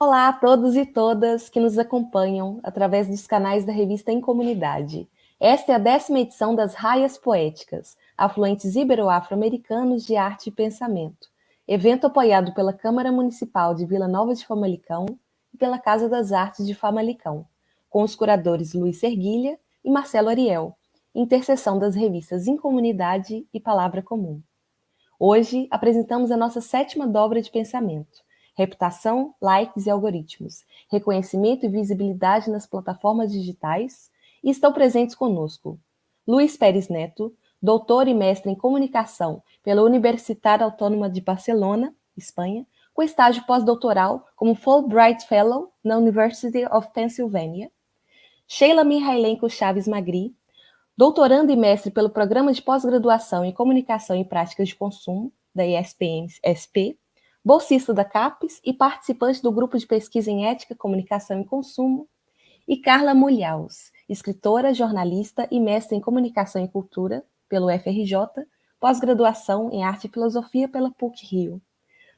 Olá a todos e todas que nos acompanham através dos canais da revista Em Comunidade. Esta é a 10ª edição das Raias Poéticas, afluentes ibero-afro-americanos de arte e pensamento, evento apoiado pela Câmara Municipal de Vila Nova de Famalicão e pela Casa das Artes de Famalicão, com os curadores Luiz Serguilha e Marcelo Ariel, interseção das revistas Em Comunidade e Palavra Comum. Hoje apresentamos a nossa 7ª dobra de pensamento: reputação, likes e algoritmos, reconhecimento e visibilidade nas plataformas digitais, e estão presentes conosco Luís Pérez Neto, doutor e mestre em comunicação pela Universitat Autònoma de Barcelona, Espanha, com estágio pós-doutoral como Fulbright Fellow na University of Pennsylvania; Sheila Mihailenko Chaves Magri, doutorando e mestre pelo Programa de Pós-Graduação em Comunicação e Práticas de Consumo, da ESPM-SP, bolsista da CAPES e participante do Grupo de Pesquisa em Ética, Comunicação e Consumo; e Carla Mulhaus, escritora, jornalista e mestre em Comunicação e Cultura pelo FRJ, pós-graduação em Arte e Filosofia pela PUC-Rio.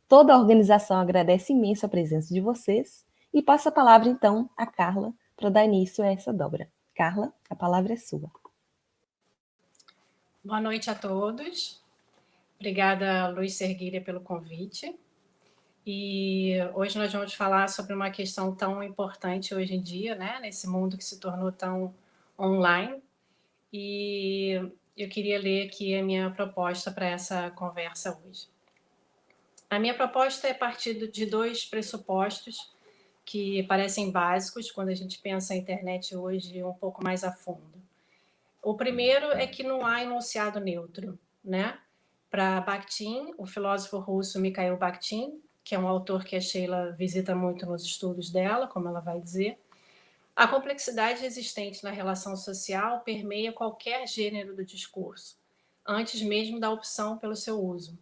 Toda a organização agradece imenso a presença de vocês e passa a palavra, então, a Carla para dar início a essa dobra. Carla, a palavra é sua. Boa noite a todos. Obrigada, Luiz Serguilha, pelo convite. E hoje nós vamos falar sobre uma questão tão importante hoje em dia, né? Nesse mundo que se tornou tão online. E eu queria ler aqui a minha proposta para essa conversa hoje. A minha proposta é partir de 2 pressupostos que parecem básicos quando a gente pensa a internet hoje um pouco mais a fundo. O primeiro é que não há enunciado neutro, né? Para Bakhtin, o filósofo russo Mikhail Bakhtin, que é um autor que a Sheila visita muito nos estudos dela, como ela vai dizer, a complexidade existente na relação social permeia qualquer gênero do discurso, antes mesmo da opção pelo seu uso.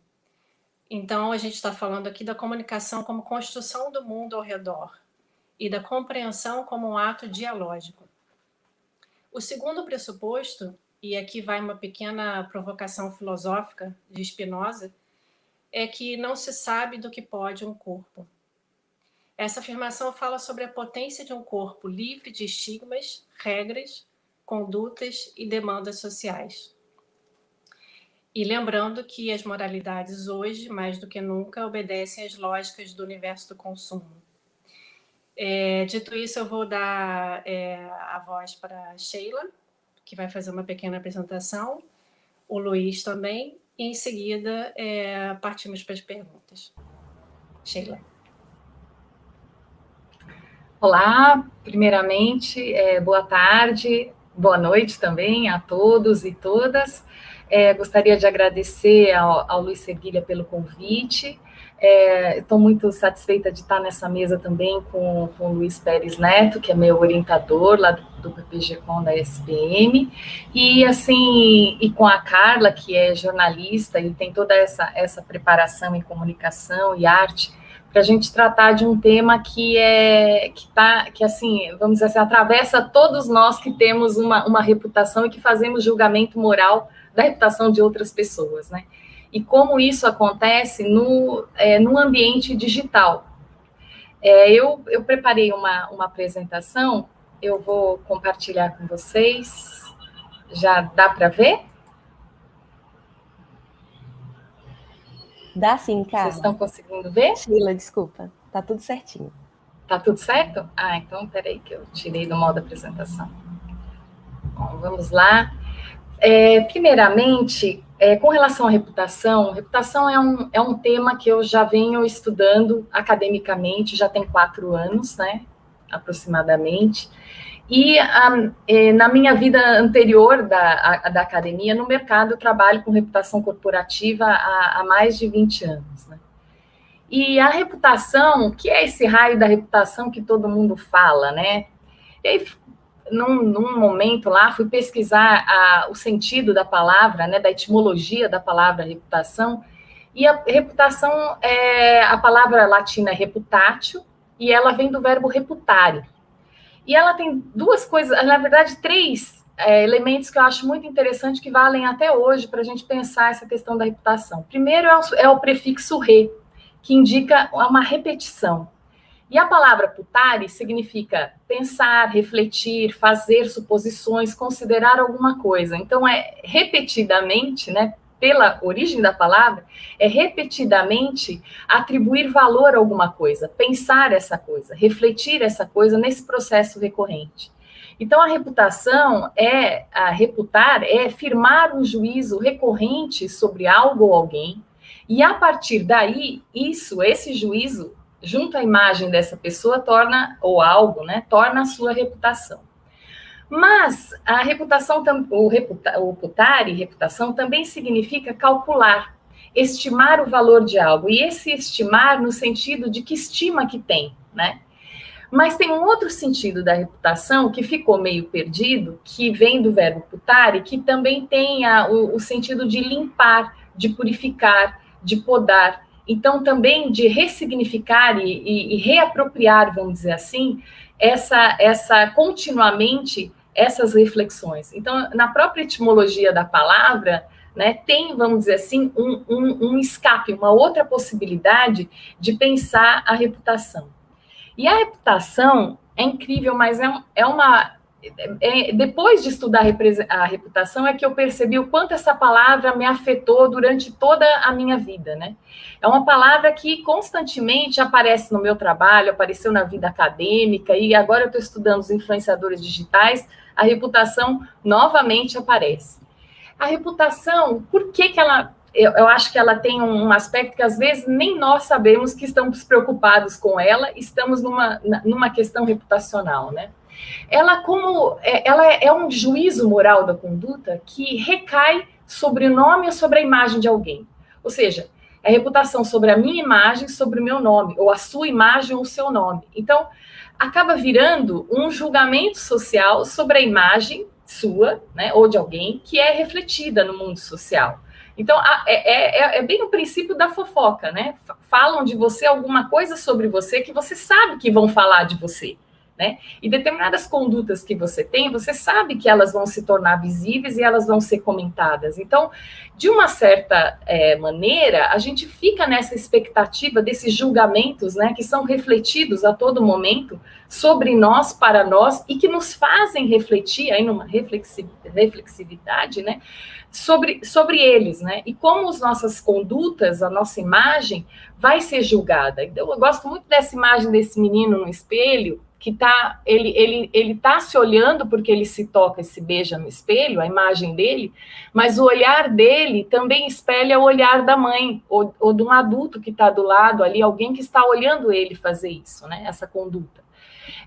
Então, a gente está falando aqui da comunicação como construção do mundo ao redor e da compreensão como um ato dialógico. O segundo pressuposto, e aqui vai uma pequena provocação filosófica de Spinoza, é que não se sabe do que pode um corpo. Essa afirmação fala sobre a potência de um corpo livre de estigmas, regras, condutas e demandas sociais. E lembrando que as moralidades hoje, mais do que nunca, obedecem às lógicas do universo do consumo. Dito isso, eu vou dar a voz para a Sheila, que vai fazer uma pequena apresentação, o Luiz também, e em seguida partimos para as perguntas. Sheila. Olá, primeiramente, boa tarde, boa noite também a todos e todas. Gostaria de agradecer ao Luiz Serguilha pelo convite. Estou muito satisfeita de estar nessa mesa também com o Luís Pérez Neto, que é meu orientador lá do PPG-Com da SPM, e assim, e com a Carla, que é jornalista e tem toda essa preparação em comunicação e arte, para a gente tratar de um tema que assim, vamos dizer assim, atravessa todos nós que temos uma reputação e que fazemos julgamento moral da reputação de outras pessoas, né? E como isso acontece no ambiente digital. Eu preparei uma apresentação, eu vou compartilhar com vocês. Já dá para ver? Dá sim, Carla. Vocês estão conseguindo ver? Sheila, desculpa. Tá tudo certinho. Tá tudo certo? Então, peraí que eu tirei do modo apresentação. Bom, vamos lá. Primeiramente, com relação à reputação é um tema que eu já venho estudando academicamente, já tem 4 anos, né, aproximadamente, e na minha vida anterior da academia, no mercado, eu trabalho com reputação corporativa há mais de 20 anos, né. E a reputação, o que é esse raio da reputação que todo mundo fala, né? E aí, num momento lá, fui pesquisar o sentido da palavra, né, da etimologia da palavra reputação, e a reputação, a palavra latina é reputatio, e ela vem do verbo reputare. E ela tem 2 coisas, na verdade, 3 elementos que eu acho muito interessante, que valem até hoje para a gente pensar essa questão da reputação. Primeiro é o prefixo re, que indica uma repetição. E a palavra putare significa pensar, refletir, fazer suposições, considerar alguma coisa. Então, repetidamente, né, pela origem da palavra, repetidamente atribuir valor a alguma coisa, pensar essa coisa, refletir essa coisa nesse processo recorrente. Então, a reputação reputar é firmar um juízo recorrente sobre algo ou alguém, e a partir daí, esse juízo, junto à imagem dessa pessoa, torna a sua reputação. Mas a reputação, o putare, reputação, também significa calcular, estimar o valor de algo, e esse estimar no sentido de que estima que tem, né? Mas tem um outro sentido da reputação que ficou meio perdido, que vem do verbo putare, que também tem o sentido de limpar, de purificar, de podar. Então, também de ressignificar e reapropriar, vamos dizer assim, continuamente essas reflexões. Então, na própria etimologia da palavra, né, tem, vamos dizer assim, um escape, uma outra possibilidade de pensar a reputação. E a reputação é incrível, mas depois de estudar a reputação é que eu percebi o quanto essa palavra me afetou durante toda a minha vida, né? É uma palavra que constantemente aparece no meu trabalho, apareceu na vida acadêmica, e agora eu estou estudando os influenciadores digitais, a reputação novamente aparece. A reputação, por que ela... Eu acho que ela tem um aspecto que às vezes nem nós sabemos que estamos preocupados com ela, estamos numa questão reputacional, né? Ela é um juízo moral da conduta que recai sobre o nome ou sobre a imagem de alguém. Ou seja, é a reputação sobre a minha imagem, sobre o meu nome, ou a sua imagem ou o seu nome. Então, acaba virando um julgamento social sobre a imagem sua, né, ou de alguém, que é refletida no mundo social. Então, é bem o princípio da fofoca, né? Falam de você alguma coisa sobre você que você sabe que vão falar de você, né? E determinadas condutas que você tem, você sabe que elas vão se tornar visíveis e elas vão ser comentadas. Então, de uma certa maneira, a gente fica nessa expectativa desses julgamentos, né, que são refletidos a todo momento sobre nós, para nós, e que nos fazem refletir, aí numa reflexividade, né, sobre eles, né? E como as nossas condutas, a nossa imagem vai ser julgada. Então, eu gosto muito dessa imagem desse menino no espelho, que ele tá se olhando porque ele se toca e se beija no espelho, a imagem dele, mas o olhar dele também espelha o olhar da mãe, ou de um adulto que está do lado ali, alguém que está olhando ele fazer isso, né? Essa conduta.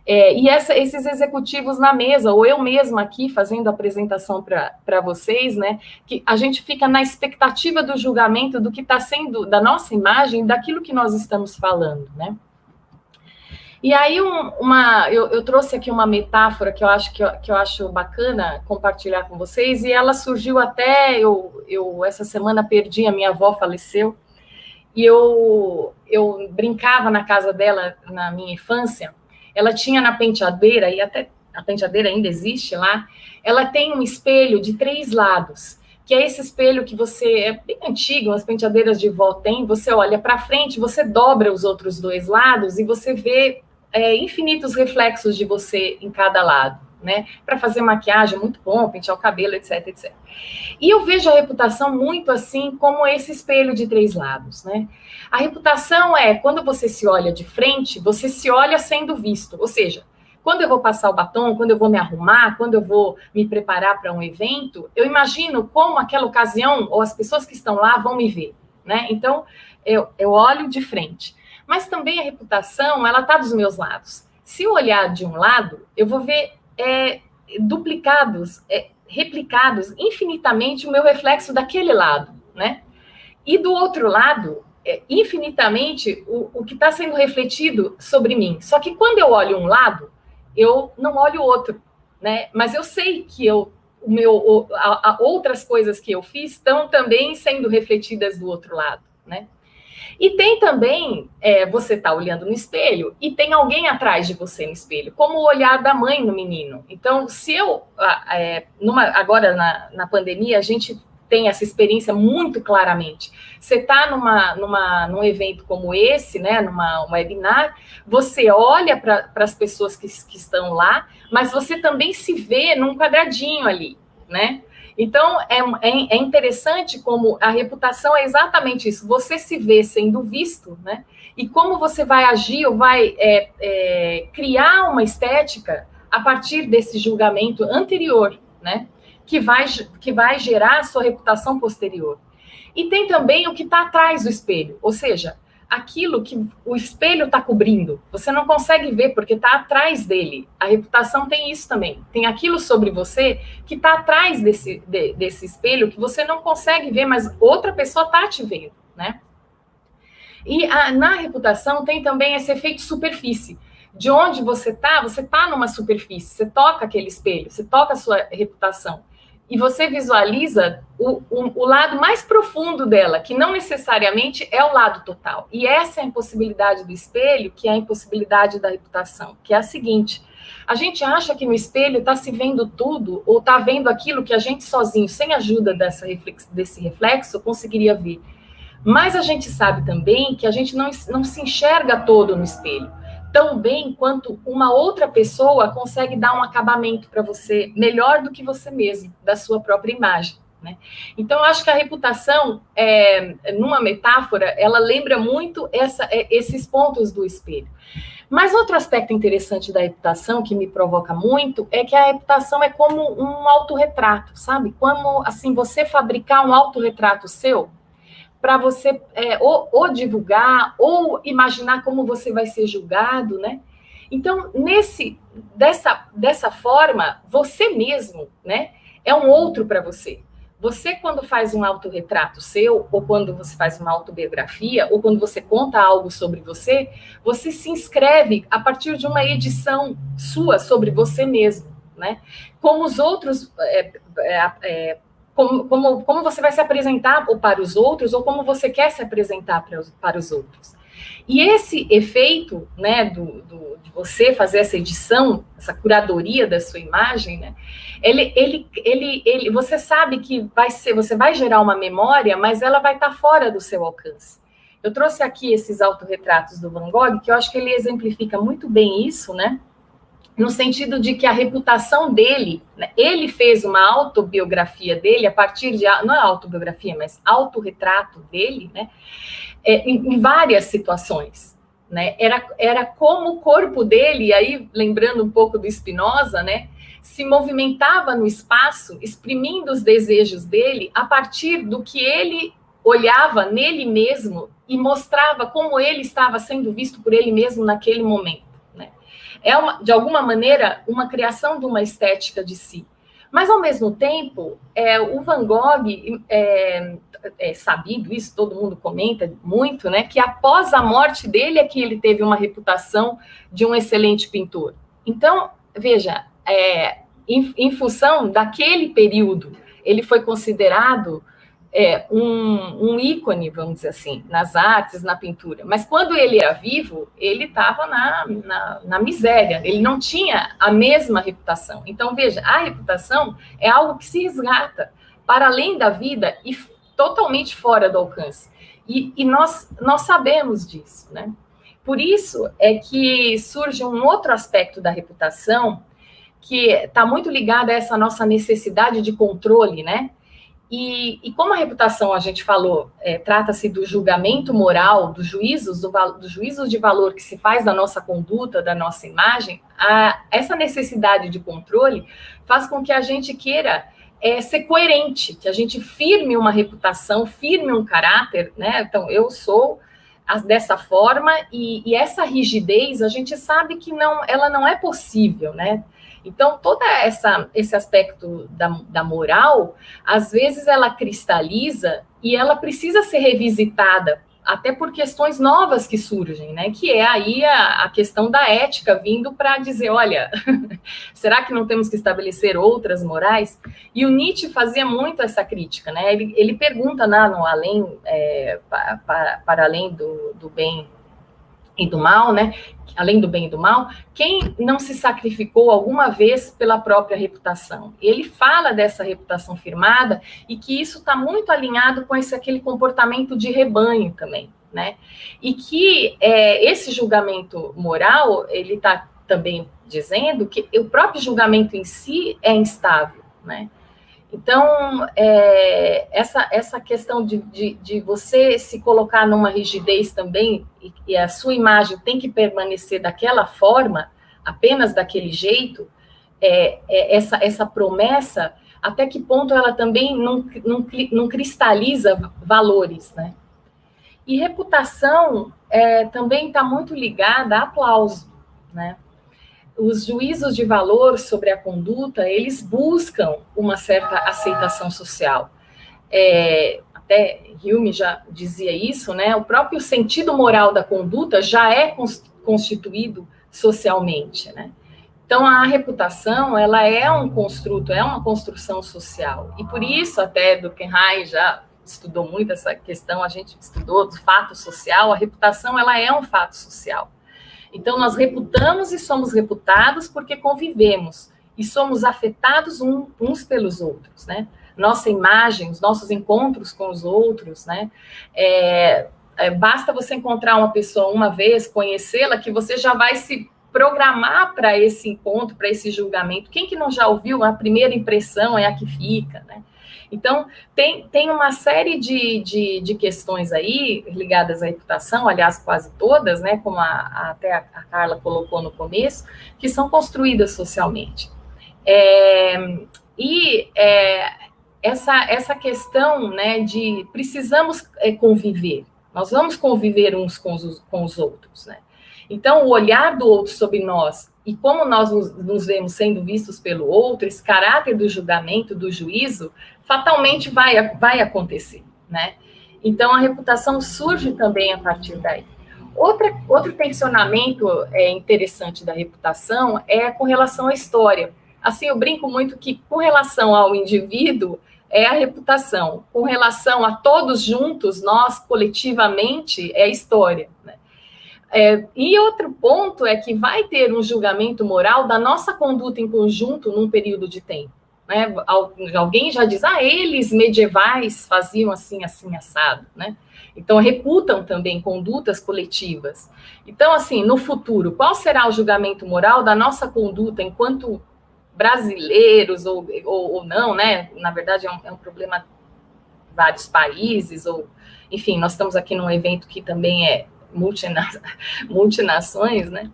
E esses executivos na mesa, ou eu mesma aqui fazendo a apresentação para vocês, né, que a gente fica na expectativa do julgamento do que está sendo, da nossa imagem, daquilo que nós estamos falando, né. E aí eu trouxe aqui uma metáfora que eu acho bacana compartilhar com vocês, e ela surgiu até, eu essa semana perdi, a minha avó faleceu, e eu brincava na casa dela na minha infância. Ela tinha na penteadeira, e até a penteadeira ainda existe lá, ela tem um espelho de 3 lados, que é esse espelho que é bem antigo, as penteadeiras de vó tem, você olha para frente, você dobra os outros 2 lados e você vê infinitos reflexos de você em cada lado, né? Para fazer maquiagem, muito bom, pentear o cabelo, etc, etc. E eu vejo a reputação muito assim, como esse espelho de 3 lados, né? A reputação quando você se olha de frente, você se olha sendo visto, ou seja, quando eu vou passar o batom, quando eu vou me arrumar, quando eu vou me preparar para um evento, eu imagino como aquela ocasião, ou as pessoas que estão lá vão me ver, né? Então, eu olho de frente. Mas também a reputação, ela está dos meus lados. Se eu olhar de um lado, eu vou ver replicados infinitamente o meu reflexo daquele lado, né? E do outro lado, infinitamente o que está sendo refletido sobre mim. Só que quando eu olho um lado, eu não olho o outro, né? Mas eu sei que outras coisas que eu fiz estão também sendo refletidas do outro lado, né? E tem também, você está olhando no espelho e tem alguém atrás de você no espelho, como o olhar da mãe no menino. Então, se agora na pandemia, a gente tem essa experiência muito claramente. Você está num evento como esse, né, num webinar, você olha para as pessoas que estão lá, mas você também se vê num quadradinho ali, né? Então, é interessante como a reputação é exatamente isso, você se vê sendo visto, né? E como você vai agir ou vai criar uma estética a partir desse julgamento anterior, né? Que vai gerar a sua reputação posterior. E tem também o que está atrás do espelho, ou seja, aquilo que o espelho está cobrindo. Você não consegue ver porque está atrás dele. A reputação tem isso também. Tem aquilo sobre você que está atrás desse espelho que você não consegue ver, mas outra pessoa está te vendo, né? E na reputação tem também esse efeito superfície. De onde você está numa superfície, você toca aquele espelho, você toca a sua reputação. E você visualiza o lado mais profundo dela, que não necessariamente é o lado total. E essa é a impossibilidade do espelho, que é a impossibilidade da reputação, que é a seguinte: a gente acha que no espelho está se vendo tudo, ou está vendo aquilo que a gente sozinho, sem ajuda desse reflexo, conseguiria ver. Mas a gente sabe também que a gente não se enxerga todo no espelho, tão bem quanto uma outra pessoa consegue dar um acabamento para você melhor do que você mesmo, da sua própria imagem, né? Então, eu acho que a reputação, numa metáfora, ela lembra muito esses pontos do espelho. Mas outro aspecto interessante da reputação, que me provoca muito, é que a reputação é como um autorretrato, sabe? Como, assim, você fabricar um autorretrato seu, para você ou divulgar, ou imaginar como você vai ser julgado, né? Então, dessa forma, você mesmo, né, é um outro para você. Você, quando faz um autorretrato seu, ou quando você faz uma autobiografia, ou quando você conta algo sobre você, você se inscreve a partir de uma edição sua sobre você mesmo, né? Como os outros... Como você vai se apresentar para os outros, ou como você quer se apresentar para os outros. E esse efeito, né, de você fazer essa edição, essa curadoria da sua imagem, né, você sabe que você vai gerar uma memória, mas ela vai estar fora do seu alcance. Eu trouxe aqui esses autorretratos do Van Gogh, que eu acho que ele exemplifica muito bem isso, né? No sentido de que a reputação dele, né, ele fez uma autobiografia dele a partir de, não é autobiografia, mas autorretrato dele, né, em várias situações, né, era como o corpo dele, e aí lembrando um pouco do Spinoza, né, se movimentava no espaço, exprimindo os desejos dele a partir do que ele olhava nele mesmo e mostrava como ele estava sendo visto por ele mesmo naquele momento. De alguma maneira, uma criação de uma estética de si. Mas, ao mesmo tempo, o Van Gogh, sabido isso, todo mundo comenta muito, né, que após a morte dele é que ele teve uma reputação de um excelente pintor. Então, veja, em função daquele período, ele foi considerado um ícone, vamos dizer assim, nas artes, na pintura. Mas quando ele era vivo, ele estava na miséria, ele não tinha a mesma reputação. Então, veja, a reputação é algo que se resgata para além da vida e totalmente fora do alcance. E nós sabemos disso, né? Por isso é que surge um outro aspecto da reputação que está muito ligado a essa nossa necessidade de controle, né? E como a reputação, a gente falou, trata-se do julgamento moral, dos juízos de valor que se faz da nossa conduta, da nossa imagem, essa necessidade de controle faz com que a gente queira ser coerente, que a gente firme uma reputação, firme um caráter, né? Então, eu sou dessa forma, e essa rigidez, a gente sabe que ela não é possível, né? Então, todo esse aspecto da moral, às vezes ela cristaliza e ela precisa ser revisitada, até por questões novas que surgem, né? Que é aí a questão da ética vindo para dizer, olha, será que não temos que estabelecer outras morais? E o Nietzsche fazia muito essa crítica, né? Ele pergunta lá no Além, para além do bem e do mal, né? Além do bem e do mal, quem não se sacrificou alguma vez pela própria reputação? Ele fala dessa reputação firmada e que isso está muito alinhado com aquele comportamento de rebanho também, né? E que esse julgamento moral, ele está também dizendo que o próprio julgamento em si é instável, né? Então, essa questão de você se colocar numa rigidez também, e a sua imagem tem que permanecer daquela forma, apenas daquele jeito, essa promessa, até que ponto ela também não cristaliza valores, né? E reputação também está muito ligada a aplauso, né? Os juízos de valor sobre a conduta, eles buscam uma certa aceitação social. Até Hume já dizia isso, né? O próprio sentido moral da conduta já é constituído socialmente, né? Então, a reputação, ela é um construto, é uma construção social. E por isso, até Durkheim já estudou muito essa questão, a gente estudou do fato social, a reputação, ela é um fato social. Então, nós reputamos e somos reputados porque convivemos e somos afetados uns pelos outros, né? Nossa imagem, os nossos encontros com os outros, né? Basta você encontrar uma pessoa uma vez, conhecê-la, que você já vai se programar para esse encontro, para esse julgamento. Quem que não já ouviu? A primeira impressão é a que fica, né? Então, tem uma série de questões aí ligadas à reputação, aliás, quase todas, né, como até a Carla colocou no começo, que são construídas socialmente. Essa questão, né, de precisamos conviver, nós vamos conviver uns com os outros, né? Então, o olhar do outro sobre nós e como nós nos vemos sendo vistos pelo outro, esse caráter do julgamento, do juízo, fatalmente vai acontecer, né? Então, a reputação surge também a partir daí. Outro tensionamento interessante da reputação é com relação à história. Assim, eu brinco muito que, com relação ao indivíduo, é a reputação. Com relação a todos juntos, nós, coletivamente, é a história, né? E outro ponto é que vai ter um julgamento moral da nossa conduta em conjunto num período de tempo, né? Alguém já diz, eles medievais faziam assim, assim, assado, né? Então, reputam também condutas coletivas. Então, assim, no futuro, qual será o julgamento moral da nossa conduta enquanto brasileiros ou não, né? Na verdade, é um problema de vários países, ou, enfim, nós estamos aqui num evento que também é multinações, né?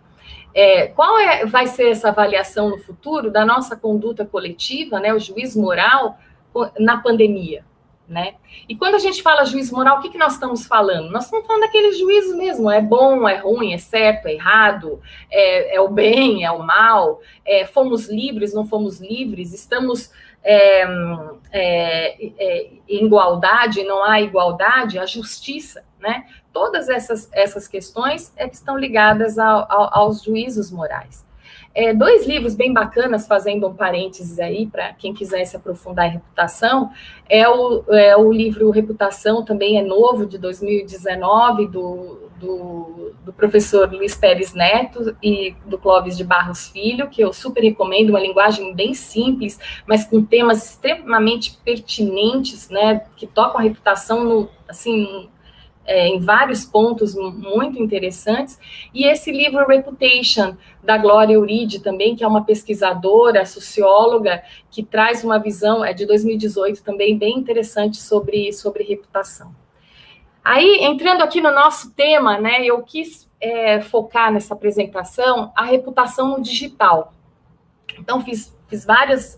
Qual vai ser essa avaliação no futuro da nossa conduta coletiva, né? O juízo moral na pandemia, né? E quando a gente fala juízo moral, o que nós estamos falando? Nós estamos falando daquele juízo mesmo, é bom, é ruim, é certo, é errado, é o bem, é o mal, fomos livres, não fomos livres, estamos em igualdade, não há igualdade, a justiça, né? Todas essas questões que estão ligadas aos juízos morais. 2 livros bem bacanas, fazendo um parênteses aí, para quem quiser se aprofundar em reputação, o livro Reputação, também é novo, de 2019, do professor Luiz Pérez Neto e do Clóvis de Barros Filho, que eu super recomendo, uma linguagem bem simples, mas com temas extremamente pertinentes, né, que tocam a reputação em vários pontos muito interessantes, e esse livro Reputation, da Glória Uride também, que é uma pesquisadora, socióloga, que traz uma visão, de 2018 também, bem interessante sobre reputação. Aí, entrando aqui no nosso tema, né, eu quis focar nessa apresentação a reputação no digital. Então, fiz vários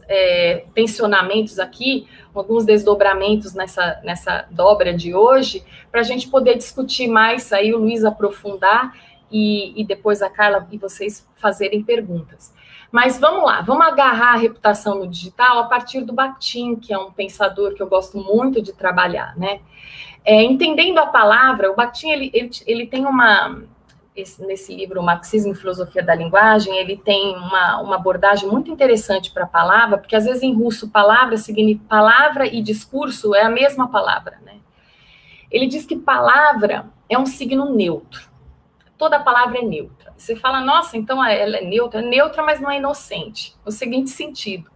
tensionamentos aqui, alguns desdobramentos nessa dobra de hoje, para a gente poder discutir mais, aí o Luiz aprofundar, e depois a Carla e vocês fazerem perguntas. Mas vamos lá, vamos agarrar a reputação no digital a partir do Bakhtin, que é um pensador que eu gosto muito de trabalhar, né? Entendendo a palavra, o Bakhtin, ele tem nesse livro, O Marxismo e Filosofia da Linguagem, ele tem uma abordagem muito interessante para a palavra, porque às vezes em russo palavra e discurso é a mesma palavra, né? Ele diz que palavra é um signo neutro. toda palavra é neutra. Você fala, nossa, então ela é neutra, mas não é inocente. No seguinte sentido,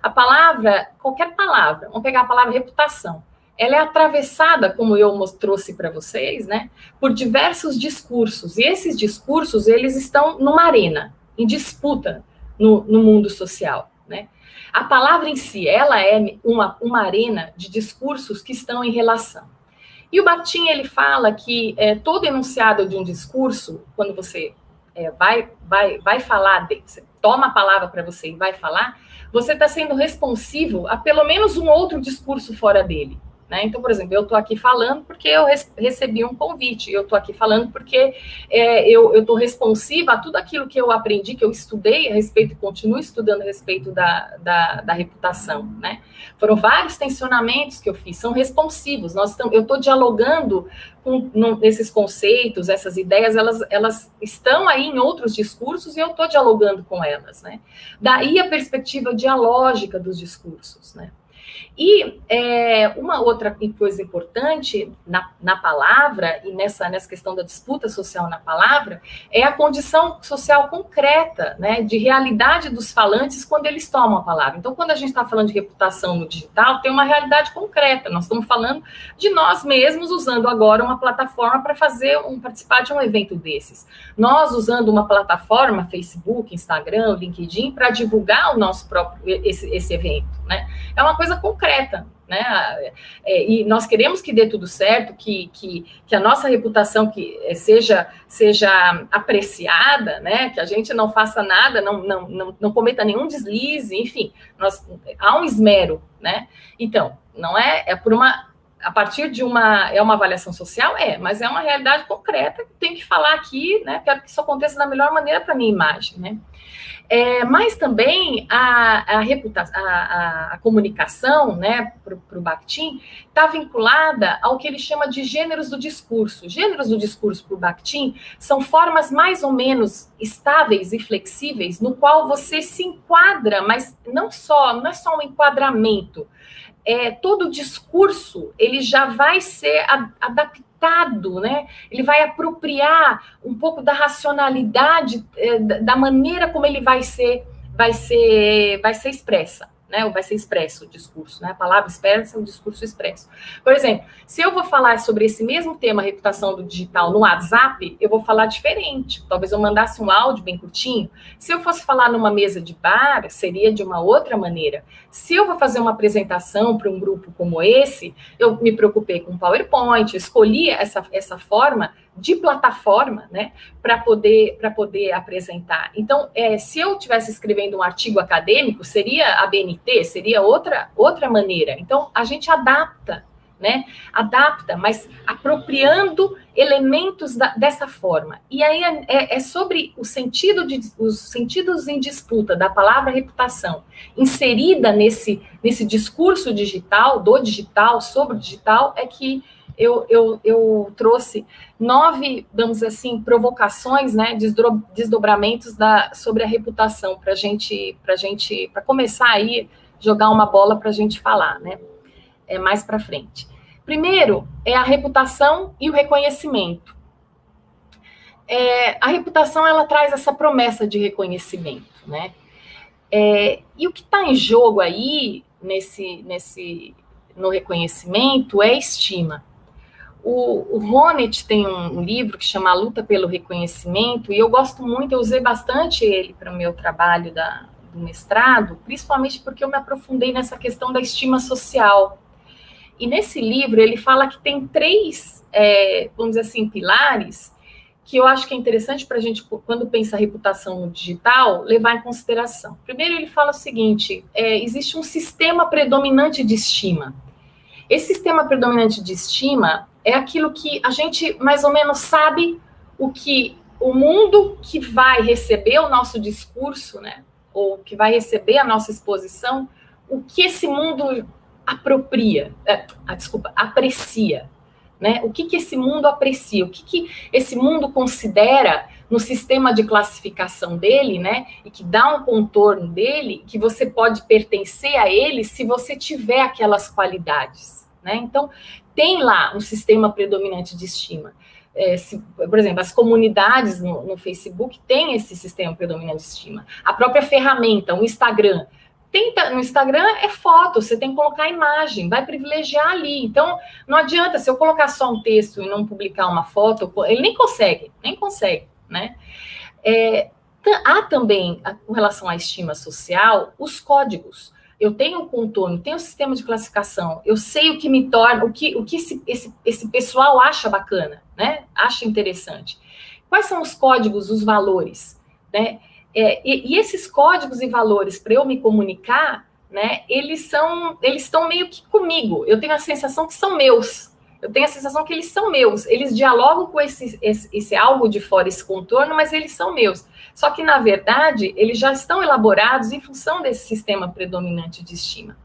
a palavra, qualquer palavra, vamos pegar a palavra reputação, ela é atravessada, como eu trouxe para vocês, né, por diversos discursos, e esses discursos, eles estão numa arena, em disputa no mundo social, né. A palavra em si, ela é uma arena de discursos que estão em relação. E o Bakhtin, ele fala que todo enunciado de um discurso, quando você vai falar, você toma a palavra para você e vai falar, você está sendo responsivo a pelo menos um outro discurso fora dele. Né? Então, por exemplo, eu estou aqui falando porque eu recebi um convite, eu estou aqui falando porque eu estou responsiva a tudo aquilo que eu aprendi, que eu estudei a respeito, continuo estudando a respeito da reputação. Né? Foram vários tensionamentos que eu fiz, são responsivos, eu estou dialogando com esses conceitos, essas ideias, elas estão aí em outros discursos e eu estou dialogando com elas. Né? Daí a perspectiva dialógica dos discursos, né? E uma outra coisa importante na palavra, e nessa questão da disputa social na palavra, é a condição social concreta, né, de realidade dos falantes quando eles tomam a palavra. Então, quando a gente está falando de reputação no digital, tem uma realidade concreta. Nós estamos falando de nós mesmos usando agora uma plataforma para participar de um evento desses. Nós usando uma plataforma, Facebook, Instagram, LinkedIn, para divulgar o nosso próprio esse evento, né? É uma coisa concreta, né? E nós queremos que dê tudo certo, que a nossa reputação seja apreciada, né? Que a gente não faça nada, não cometa nenhum deslize, enfim, há um esmero, né? Então, não é por a partir de uma avaliação social, mas é uma realidade concreta que tem que falar aqui, né? Quero que isso aconteça da melhor maneira para a minha imagem, né? Mas também a comunicação, né, para o Bakhtin, está vinculada ao que ele chama de gêneros do discurso. Gêneros do discurso para o Bakhtin são formas mais ou menos estáveis e flexíveis, no qual você se enquadra, mas não é só um enquadramento. Todo o discurso ele já vai ser adaptado, né? Ele vai apropriar um pouco da racionalidade, da maneira como ele vai ser expressa, né? Ou vai ser expresso o discurso, né? A palavra expressa, o discurso expresso. Por exemplo, se eu vou falar sobre esse mesmo tema, reputação do digital, no WhatsApp, eu vou falar diferente. Talvez eu mandasse um áudio bem curtinho. Se eu fosse falar numa mesa de bar, seria de uma outra maneira. Se eu vou fazer uma apresentação para um grupo como esse, eu me preocupei com PowerPoint, escolhi essa forma de plataforma, né, para poder apresentar. Então, se eu estivesse escrevendo um artigo acadêmico, seria a BNT, seria outra maneira. Então, a gente adapta, né, mas apropriando elementos dessa forma. E aí é sobre os sentidos em disputa da palavra reputação, inserida nesse discurso digital, sobre o digital, é que eu trouxe 9, vamos assim, provocações, né, desdobramentos sobre a reputação, para começar aí, jogar uma bola para a gente falar, né, mais para frente. Primeiro, é a reputação e o reconhecimento. A reputação, ela traz essa promessa de reconhecimento, né, e o que está em jogo aí, no reconhecimento, é estima. O Honneth tem um livro que chama A Luta pelo Reconhecimento, e eu gosto muito, eu usei bastante ele para o meu trabalho do mestrado, principalmente porque eu me aprofundei nessa questão da estima social. E nesse livro ele fala que tem 3, vamos dizer assim, pilares, que eu acho que é interessante para a gente, quando pensa a reputação no digital, levar em consideração. Primeiro ele fala o seguinte, existe um sistema predominante de estima. Esse sistema predominante de estima é aquilo que a gente mais ou menos sabe o que o mundo que vai receber o nosso discurso, né, ou que vai receber a nossa exposição, o que esse mundo aprecia, né? O que esse mundo aprecia, o que esse mundo considera no sistema de classificação dele, né? E que dá um contorno dele, que você pode pertencer a ele se você tiver aquelas qualidades, né? Então, tem lá um sistema predominante de estima. por exemplo, as comunidades no Facebook têm esse sistema predominante de estima. A própria ferramenta, o Instagram, no Instagram é foto, você tem que colocar imagem, vai privilegiar ali. Então, não adianta, se eu colocar só um texto e não publicar uma foto, ele nem consegue, né? Há também, com relação à estima social, os códigos. Eu tenho um contorno, tenho um sistema de classificação, eu sei o que me torna, o que esse pessoal acha bacana, né? Acha interessante. Quais são os códigos, os valores, né? E esses códigos e valores, para eu me comunicar, né, eles estão meio que comigo. Eu tenho a sensação que são meus. Eu tenho a sensação que eles são meus. Eles dialogam com esse algo de fora, esse contorno, mas eles são meus. Só que, na verdade, eles já estão elaborados em função desse sistema predominante de estima.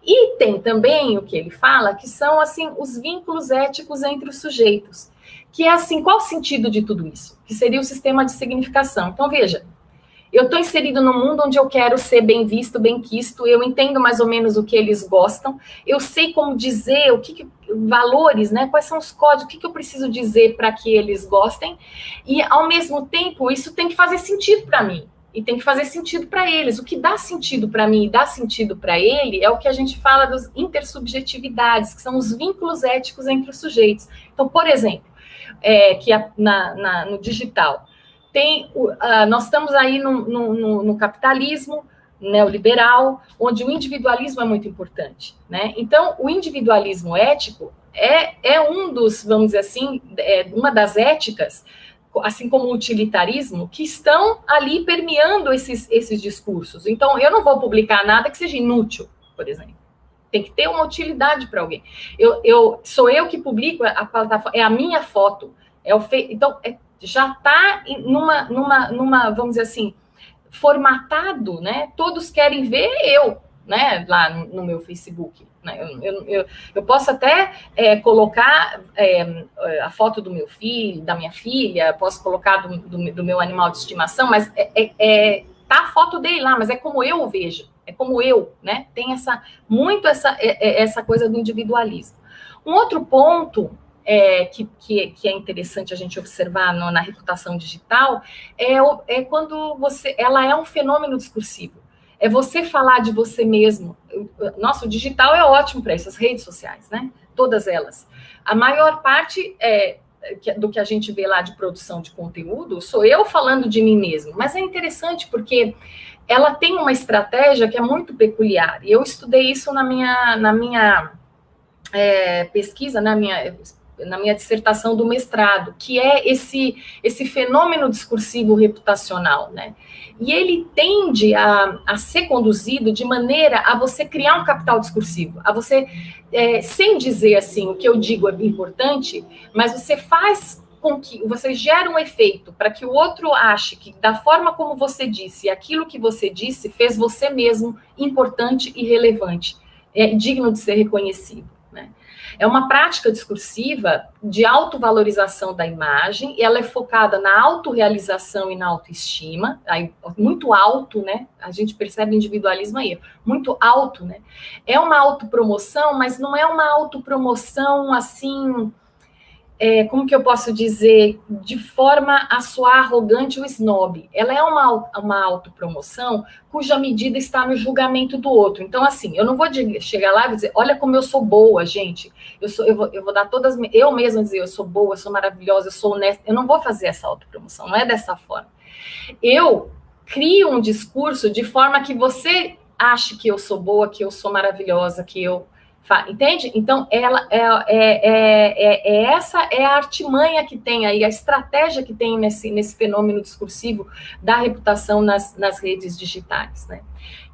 E tem também o que ele fala, que são, assim, os vínculos éticos entre os sujeitos. Que é, assim, qual o sentido de tudo isso? Que seria o sistema de significação. Então, veja, eu estou inserido num mundo onde eu quero ser bem visto, bem quisto, eu entendo mais ou menos o que eles gostam, eu sei como dizer, valores, né? Quais são os códigos, o que eu preciso dizer para que eles gostem, e ao mesmo tempo isso tem que fazer sentido para mim, e tem que fazer sentido para eles. O que dá sentido para mim e dá sentido para ele é o que a gente fala das intersubjetividades, que são os vínculos éticos entre os sujeitos. Então, por exemplo, no digital, nós estamos aí no capitalismo neoliberal, onde o individualismo é muito importante, né? Então, o individualismo ético é um dos, vamos dizer assim, uma das éticas, assim como o utilitarismo, que estão ali permeando esses discursos. Então, eu não vou publicar nada que seja inútil, por exemplo. Tem que ter uma utilidade para alguém. Sou eu que publico a plataforma, é a minha foto. Então, já está numa, vamos dizer assim, formatado, né? Todos querem ver eu, né? Lá no meu Facebook. Né? Eu posso até colocar a foto do meu filho, da minha filha, posso colocar do meu animal de estimação, mas tá a foto dele lá, mas é como eu o vejo, é como eu, né? Tem essa coisa do individualismo. Um outro ponto que é interessante a gente observar na reputação digital é quando ela é um fenômeno discursivo. É você falar de você mesmo. Nossa, o digital é ótimo para isso, as redes sociais, né? Todas elas. A maior parte do que a gente vê lá de produção de conteúdo sou eu falando de mim mesmo. Mas é interessante porque ela tem uma estratégia que é muito peculiar. E eu estudei isso na minha pesquisa, na minha dissertação do mestrado, que é esse fenômeno discursivo reputacional, né? E ele tende a ser conduzido de maneira a você criar um capital discursivo, a você, sem dizer assim, o que eu digo é importante, mas você faz com que você gera um efeito para que o outro ache que da forma como você disse, aquilo que você disse fez você mesmo importante e relevante, digno de ser reconhecido. É uma prática discursiva de autovalorização da imagem, e ela é focada na autorrealização e na autoestima, aí, muito alto, né? A gente percebe individualismo aí, muito alto, né? É uma autopromoção, mas não é uma autopromoção assim, como que eu posso dizer, de forma a soar arrogante ou snob. Ela é uma autopromoção cuja medida está no julgamento do outro. Então, assim, eu não vou chegar lá e dizer, olha como eu sou boa, gente. Eu vou dar todas, eu mesma dizer, eu sou boa, eu sou maravilhosa, eu sou honesta. Eu não vou fazer essa autopromoção, não é dessa forma. Eu crio um discurso de forma que você ache que eu sou boa, que eu sou maravilhosa, que eu... Entende? Então, essa é a artimanha que tem aí, a estratégia que tem nesse fenômeno discursivo da reputação nas redes digitais, né?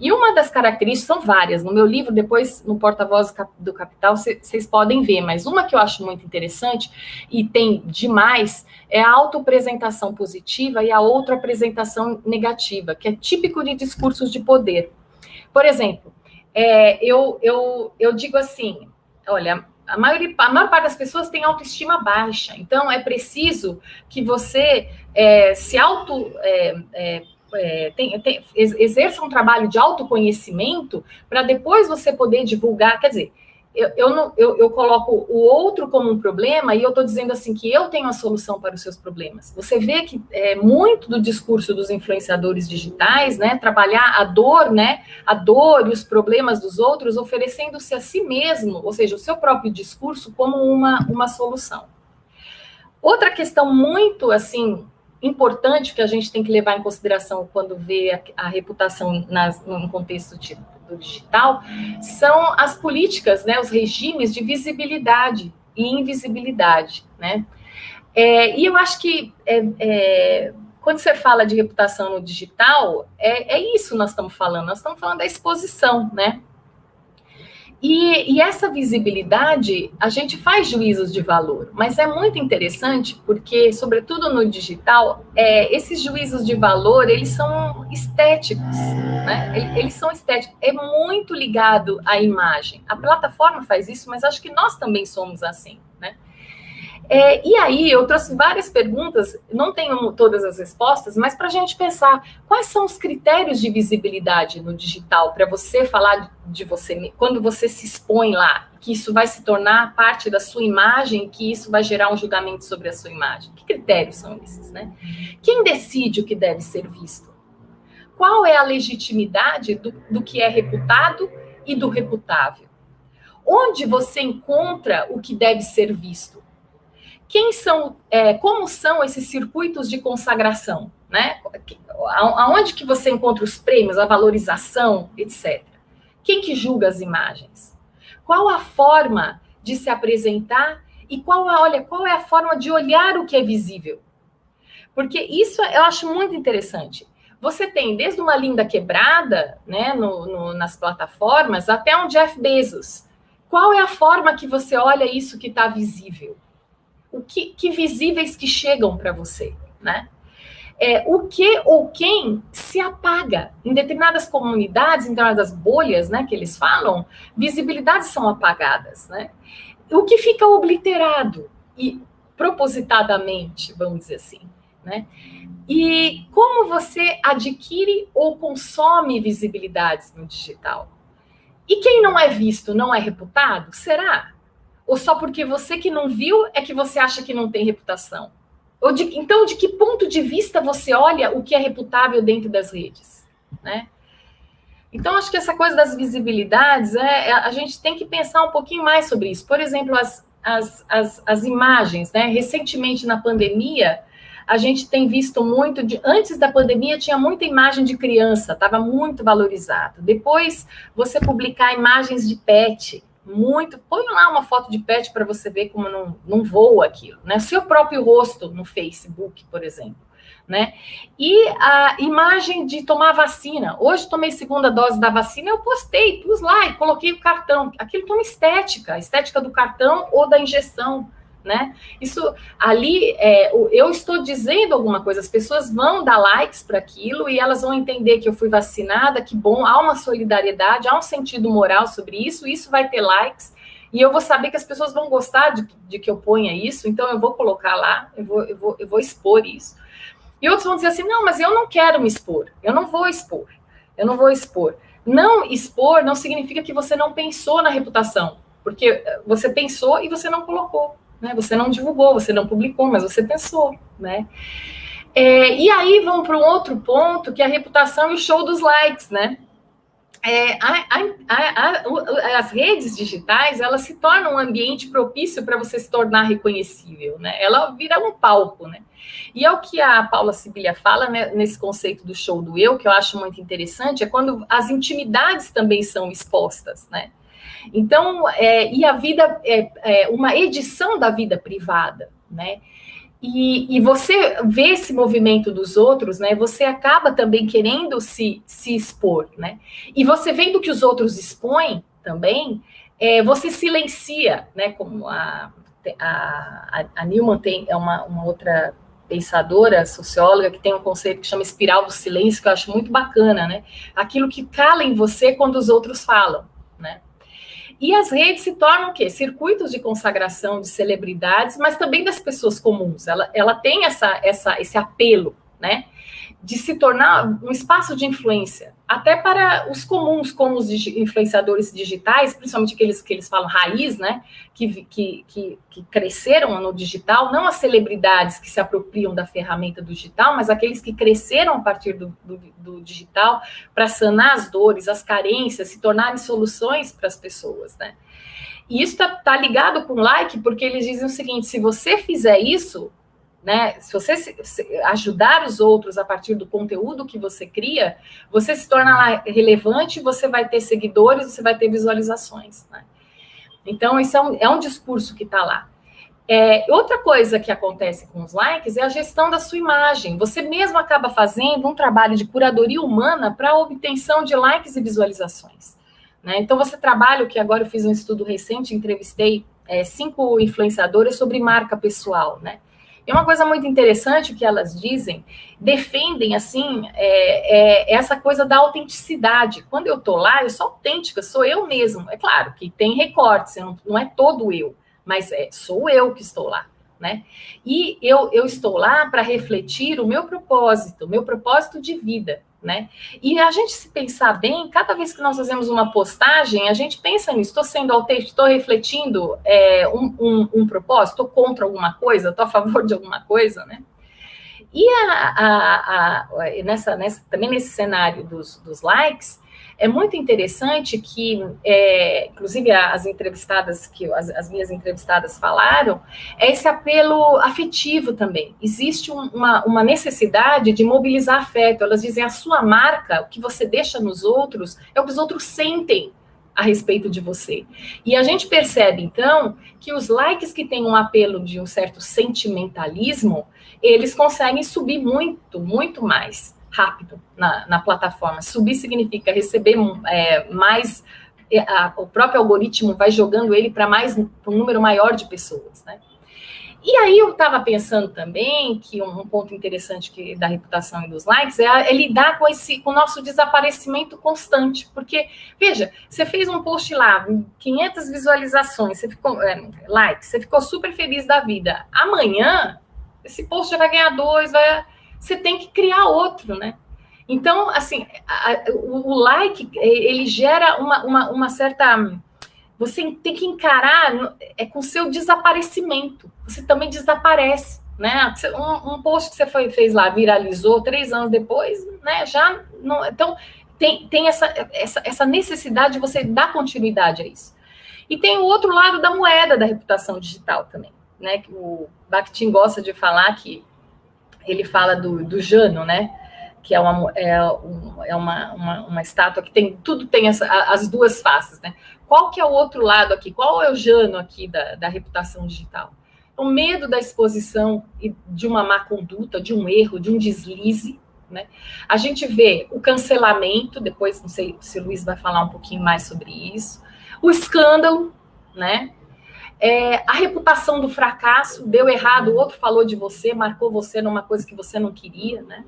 E uma das características, são várias, no meu livro, depois, no Porta-Voz do Capital, vocês podem ver, mas uma que eu acho muito interessante, e tem demais, é a autoapresentação positiva e a outra apresentação negativa, que é típico de discursos de poder. Por exemplo, eu digo assim, olha, a maior parte das pessoas tem autoestima baixa, então é preciso que você exerça um trabalho de autoconhecimento para depois você poder divulgar, quer dizer, eu coloco o outro como um problema e eu estou dizendo assim que eu tenho a solução para os seus problemas. Você vê que muito do discurso dos influenciadores digitais, né, trabalhar a dor, né, a dor e os problemas dos outros, oferecendo-se a si mesmo, ou seja, o seu próprio discurso como uma solução. Outra questão muito, assim, importante que a gente tem que levar em consideração quando vê a reputação no contexto do digital são as políticas, né, os regimes de visibilidade e invisibilidade, né? E eu acho que quando você fala de reputação no digital, é isso que nós estamos falando da exposição, né? E essa visibilidade, a gente faz juízos de valor, mas é muito interessante porque, sobretudo no digital, esses juízos de valor, eles são estéticos, né? Eles são estéticos, é muito ligado à imagem. A plataforma faz isso, mas acho que nós também somos assim, né? E aí, eu trouxe várias perguntas, não tenho todas as respostas, mas para a gente pensar, quais são os critérios de visibilidade no digital para você falar de você, quando você se expõe lá, que isso vai se tornar parte da sua imagem, que isso vai gerar um julgamento sobre a sua imagem? Que critérios são esses, né? Quem decide o que deve ser visto? Qual é a legitimidade do que é reputado e do reputável? Onde você encontra o que deve ser visto? Como são esses circuitos de consagração, né? Aonde que você encontra os prêmios, a valorização, etc. Quem que julga as imagens? Qual a forma de se apresentar e qual é a forma de olhar o que é visível? Porque isso eu acho muito interessante. Você tem desde uma Linda Quebrada, né, nas plataformas, até um Jeff Bezos. Qual é a forma que você olha isso que está visível? Que visíveis que chegam para você, né? O que ou quem se apaga. Em determinadas comunidades, em determinadas bolhas, né, que eles falam, visibilidades são apagadas, né? O que fica obliterado, e propositadamente, vamos dizer assim, né? E como você adquire ou consome visibilidades no digital? E quem não é visto, não é reputado? Será? Ou só porque você que não viu é que você acha que não tem reputação? Então, de que ponto de vista você olha o que é reputável dentro das redes, né? Então, acho que essa coisa das visibilidades, a gente tem que pensar um pouquinho mais sobre isso. Por exemplo, as imagens, né? Recentemente, na pandemia, a gente tem visto muito... Antes da pandemia, tinha muita imagem de criança, estava muito valorizado. Depois, você publicar imagens de pet... põe lá uma foto de pet para você ver como não voa aquilo, né? Seu próprio rosto no Facebook, por exemplo, né? E a imagem de tomar vacina. Hoje tomei segunda dose da vacina, eu postei, pus lá e coloquei o cartão. Aquilo tem uma estética, a estética do cartão ou da injeção, né? Isso ali, eu estou dizendo alguma coisa, as pessoas vão dar likes para aquilo e elas vão entender que eu fui vacinada, que bom, há uma solidariedade, há um sentido moral sobre isso, isso vai ter likes, e eu vou saber que as pessoas vão gostar de que eu ponha isso, então eu vou colocar lá, eu vou expor isso. E outros vão dizer assim, não, mas eu não quero me expor, eu não vou expor. Não expor não significa que você não pensou na reputação, porque você pensou e você não colocou. Né? Você não divulgou, você não publicou, mas você pensou, né? E aí vamos para um outro ponto, que é a reputação e o show dos likes, né? As redes digitais, elas se tornam um ambiente propício para você se tornar reconhecível, né? Ela vira um palco, né? E é o que a Paula Sibilia fala, né, nesse conceito do show do eu, que eu acho muito interessante, é quando as intimidades também são expostas, né? Então, e a vida uma edição da vida privada, né? E você vê esse movimento dos outros, né? Você acaba também querendo se expor, né? E você vendo que os outros expõem também, você silencia, né? Como a Newman tem, uma outra pensadora, socióloga, que tem um conceito que chama espiral do silêncio, que eu acho muito bacana, né? Aquilo que cala em você quando os outros falam, né? E as redes se tornam o quê? Circuitos de consagração de celebridades, mas também das pessoas comuns. Ela tem esse apelo, né? De se tornar um espaço de influência, até para os comuns, como os influenciadores digitais, principalmente aqueles que eles falam raiz, né? Que cresceram no digital, não as celebridades que se apropriam da ferramenta do digital, mas aqueles que cresceram a partir do digital para sanar as dores, as carências, se tornarem soluções para as pessoas, né? E isso tá ligado com like, porque eles dizem o seguinte: se você fizer isso, né, se você ajudar os outros a partir do conteúdo que você cria, você se torna lá relevante, você vai ter seguidores, você vai ter visualizações, né? Então, isso é um discurso que está lá. Outra coisa que acontece com os likes é a gestão da sua imagem. Você mesmo acaba fazendo um trabalho de curadoria humana para a obtenção de likes e visualizações, né? Então, você trabalha, o que agora eu fiz um estudo recente, entrevistei 5 influenciadoras sobre marca pessoal, né? E uma coisa muito interessante que elas dizem, defendem, assim, essa coisa da autenticidade. Quando eu estou lá, eu sou autêntica, sou eu mesmo. É claro que tem recortes, não é todo eu, mas sou eu que estou lá, né? E eu estou lá para refletir o meu propósito de vida, né? E a gente, se pensar bem, cada vez que nós fazemos uma postagem, a gente pensa nisso: estou sendo autêntico, estou refletindo um propósito, estou contra alguma coisa, estou a favor de alguma coisa, né? E também nesse cenário dos likes, é muito interessante que, inclusive, as entrevistadas, as minhas entrevistadas falaram, esse apelo afetivo também. Existe uma necessidade de mobilizar afeto. Elas dizem: a sua marca, o que você deixa nos outros, é o que os outros sentem a respeito de você. E a gente percebe, então, que os likes que têm um apelo de um certo sentimentalismo, eles conseguem subir muito, muito mais rápido na plataforma. Subir significa receber mais, o próprio algoritmo vai jogando ele para um número maior de pessoas, né? E aí eu estava pensando também que um ponto interessante da reputação e dos likes é lidar com o nosso desaparecimento constante, porque, veja, você fez um post lá, 500 visualizações, você ficou likes, você ficou super feliz da vida. Amanhã, esse post já vai ganhar 2, você tem que criar outro, né? Então, assim, o like, ele gera uma certa... Você tem que encarar com o seu desaparecimento. Você também desaparece, né? Um post que você fez lá, viralizou 3 anos depois, né? Já não... Então, tem essa necessidade de você dar continuidade a isso. E tem o outro lado da moeda da reputação digital também, né? Que o Bakhtin gosta de falar, que ele fala do Jano, né? Que é uma estátua que tudo tem as duas faces, né? Qual que é o outro lado aqui? Qual é o Jano aqui da reputação digital? O medo da exposição e de uma má conduta, de um erro, de um deslize, né? A gente vê o cancelamento, depois não sei se o Luiz vai falar um pouquinho mais sobre isso, o escândalo, né? A reputação do fracasso, deu errado, o outro falou de você, marcou você numa coisa que você não queria, né?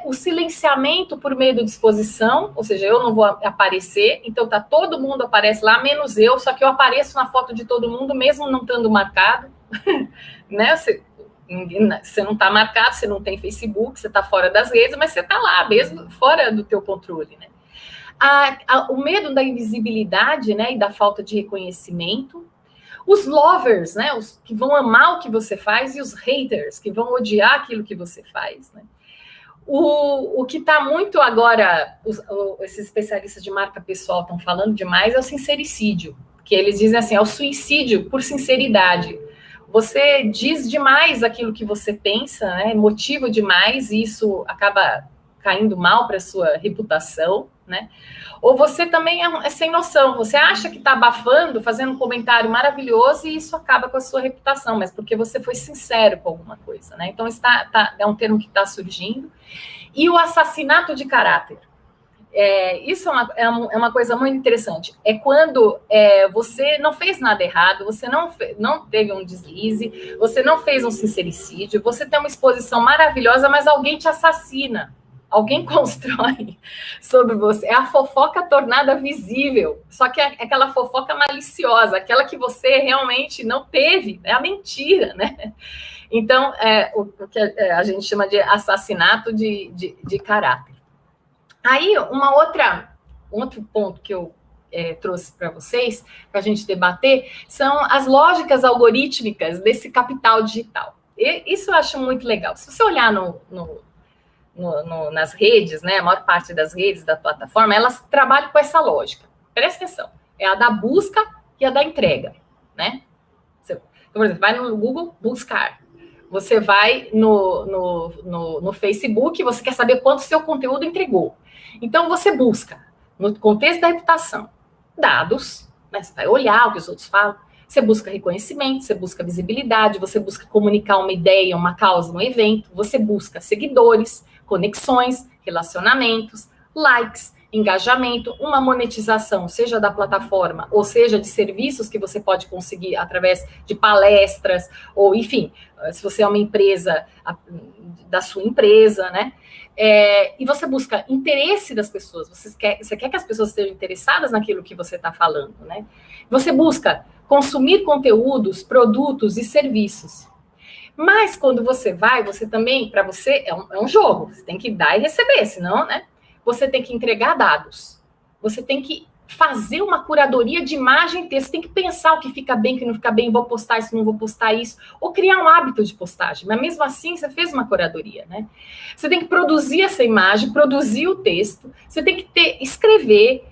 O silenciamento por medo de exposição, ou seja, eu não vou aparecer, então todo mundo aparece lá, menos eu, só que eu apareço na foto de todo mundo, mesmo não estando marcado, né? Você não está marcado, você não tem Facebook, você está fora das redes, mas você está lá, mesmo fora do teu controle, né? O medo da invisibilidade, né, e da falta de reconhecimento. Os lovers, né, os que vão amar o que você faz, e os haters, que vão odiar aquilo que você faz, né? O que está muito agora, esses especialistas de marca pessoal estão falando demais, é o sincericídio, que eles dizem assim, é o suicídio por sinceridade. Você diz demais aquilo que você pensa, né, motiva demais, e isso acaba caindo mal para a sua reputação, né? Ou você também é sem noção, você acha que está abafando, fazendo um comentário maravilhoso, e isso acaba com a sua reputação, mas porque você foi sincero com alguma coisa, né? Então, é um termo que está surgindo. E o assassinato de caráter. Isso é uma coisa muito interessante. É quando você não fez nada errado, você não teve um deslize, você não fez um sincericídio, você tem uma exposição maravilhosa, mas alguém te assassina. Alguém constrói sobre você. É a fofoca tornada visível. Só que é aquela fofoca maliciosa, aquela que você realmente não teve. É a mentira, né? Então, o que a gente chama de assassinato de caráter. Aí, outro ponto que eu trouxe para vocês, para a gente debater, são as lógicas algorítmicas desse capital digital. E isso eu acho muito legal. Se você olhar nas redes, né, a maior parte das redes da plataforma, elas trabalham com essa lógica. Presta atenção. É a da busca e a da entrega, né? Então, por exemplo, vai no Google buscar. Você vai no Facebook, você quer saber quanto o seu conteúdo entregou. Então, você busca, no contexto da reputação, dados, né? Você vai olhar o que os outros falam, você busca reconhecimento, você busca visibilidade, você busca comunicar uma ideia, uma causa, um evento, você busca seguidores, conexões, relacionamentos, likes, engajamento, uma monetização, seja da plataforma, ou seja de serviços que você pode conseguir através de palestras, ou enfim, se você é uma empresa, da sua empresa, né? E você busca interesse das pessoas, você quer que as pessoas estejam interessadas naquilo que você está falando, né? Você busca consumir conteúdos, produtos e serviços. Mas quando você também, para você, é um jogo, você tem que dar e receber, senão, né? Você tem que entregar dados, você tem que fazer uma curadoria de imagem e texto, você tem que pensar o que fica bem, o que não fica bem, vou postar isso, não vou postar isso, ou criar um hábito de postagem, mas mesmo assim você fez uma curadoria, né? Você tem que produzir essa imagem, produzir o texto, você tem que escrever,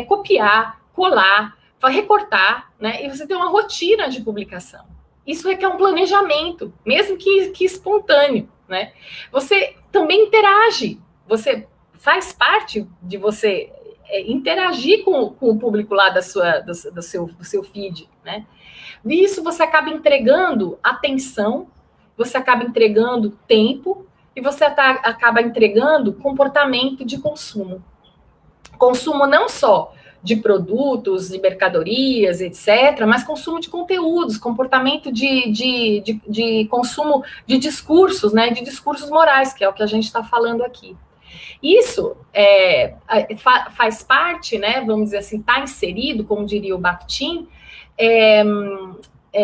copiar, colar, recortar, né? E você tem uma rotina de publicação. Isso requer um planejamento, mesmo que espontâneo, né? Você também interage, você faz parte de você interagir com o público lá do seu feed, né? E isso você acaba entregando atenção, você acaba entregando tempo e você acaba entregando comportamento de consumo. Consumo não só de produtos, de mercadorias, etc., mas consumo de conteúdos, comportamento de consumo de discursos, né? De discursos morais, que é o que a gente está falando aqui. Isso faz parte, né, vamos dizer assim, está inserido, como diria o Bakhtin,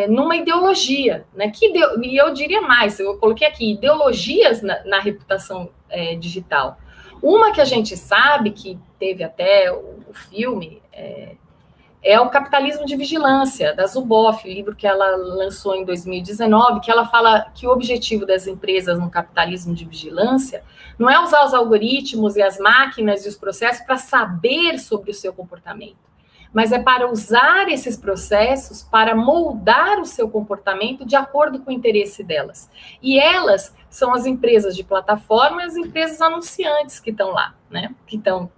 numa ideologia, né, e eu diria mais, eu coloquei aqui, ideologias na reputação digital. Uma que a gente sabe, que teve até o filme, é o Capitalismo de Vigilância, da Zuboff, livro que ela lançou em 2019, que ela fala que o objetivo das empresas no capitalismo de vigilância não é usar os algoritmos e as máquinas e os processos para saber sobre o seu comportamento, mas é para usar esses processos para moldar o seu comportamento de acordo com o interesse delas. E elas são as empresas de plataforma e as empresas anunciantes que estão lá, né? Que estão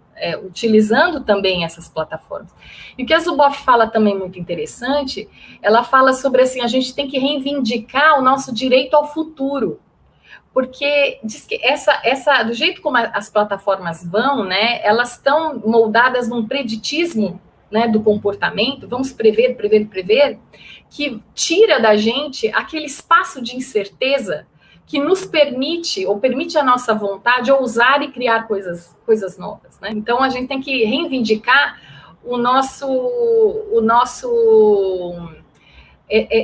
utilizando também essas plataformas. E o que a Zuboff fala também muito interessante, ela fala sobre assim, a gente tem que reivindicar o nosso direito ao futuro, porque diz que do jeito como as plataformas vão, né, elas estão moldadas num preditismo, né, do comportamento, vamos prever, que tira da gente aquele espaço de incerteza que nos permite, ou permite a nossa vontade, ousar e criar coisas novas, né? Então, a gente tem que reivindicar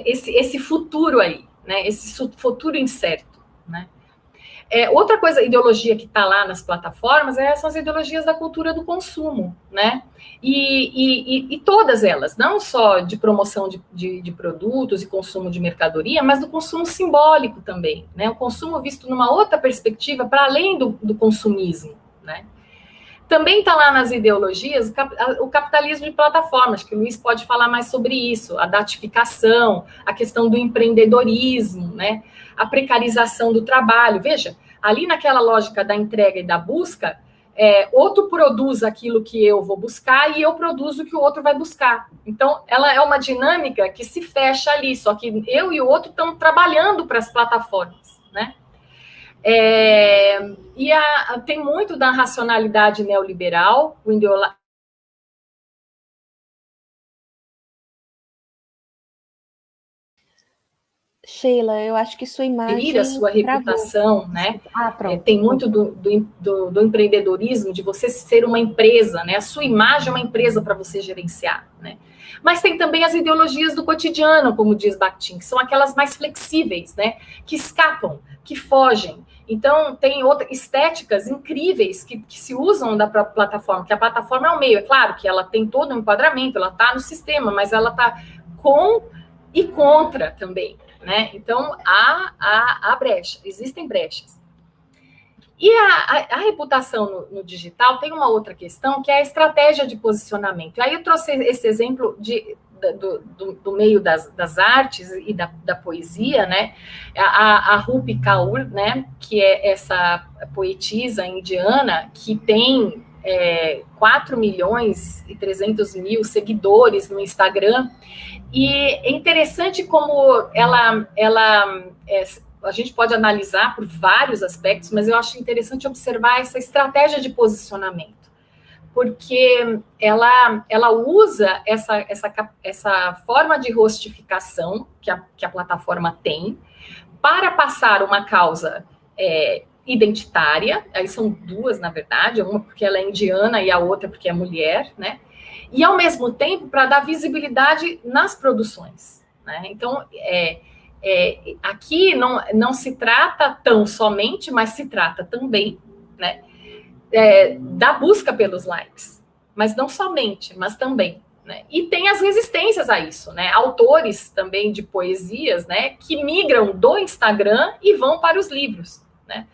esse futuro aí, né? Esse futuro incerto, né? Outra coisa, ideologia que está lá nas plataformas, são as ideologias da cultura do consumo, né? E todas elas, não só de promoção de produtos e consumo de mercadoria, mas do consumo simbólico também, né? O consumo visto numa outra perspectiva, para além do consumismo, né? Também está lá nas ideologias o capitalismo de plataformas, que o Luiz pode falar mais sobre isso, a datificação, a questão do empreendedorismo, né? A precarização do trabalho. Veja, ali naquela lógica da entrega e da busca, outro produz aquilo que eu vou buscar e eu produzo o que o outro vai buscar. Então, ela é uma dinâmica que se fecha ali, só que eu e o outro estamos trabalhando para as plataformas, né? Tem muito da racionalidade neoliberal, Sheila, eu acho que sua imagem a sua reputação, né? Pronto. Tem muito do empreendedorismo, de você ser uma empresa, né? A sua imagem é uma empresa para você gerenciar, né? Mas tem também as ideologias do cotidiano, como diz Bakhtin, que são aquelas mais flexíveis, né? Que escapam, que fogem. Então, tem outras estéticas incríveis que se usam da própria plataforma, que a plataforma é o meio. É claro que ela tem todo um enquadramento, ela está no sistema, mas ela está com e contra também, né? Então, há brecha, existem brechas. E a reputação no digital tem uma outra questão, que é a estratégia de posicionamento. Aí eu trouxe esse exemplo do meio das artes e da poesia, né? A Rupi Kaur, né? Que é essa poetisa indiana que tem 4 milhões e 300 mil seguidores no Instagram. E é interessante como a gente pode analisar por vários aspectos, mas eu acho interessante observar essa estratégia de posicionamento, porque ela usa essa forma de rostificação que a plataforma tem para passar uma causa identitária. Aí são duas, na verdade, uma porque ela é indiana e a outra porque é mulher, né? E, ao mesmo tempo, para dar visibilidade nas produções, né? Então, aqui não se trata tão somente, mas se trata também, né, da busca pelos likes. Mas não somente, mas também, né? E tem as resistências a isso, né? Autores também de poesias, né, que migram do Instagram e vão para os livros, né?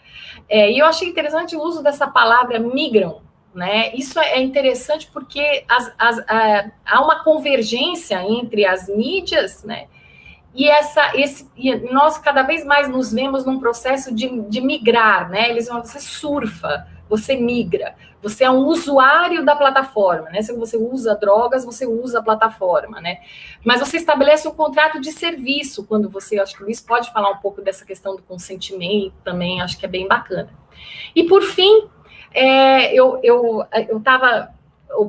E eu achei interessante o uso dessa palavra migram, né? Isso é interessante porque há uma convergência entre as mídias, né? E nós cada vez mais nos vemos num processo de migrar, né? Eles vão, você surfa, você migra, você é um usuário da plataforma, né? Se você usa drogas, você usa a plataforma, né? Mas você estabelece um contrato de serviço quando você, acho que o Luiz pode falar um pouco dessa questão do consentimento também, acho que é bem bacana. E por fim, eu estava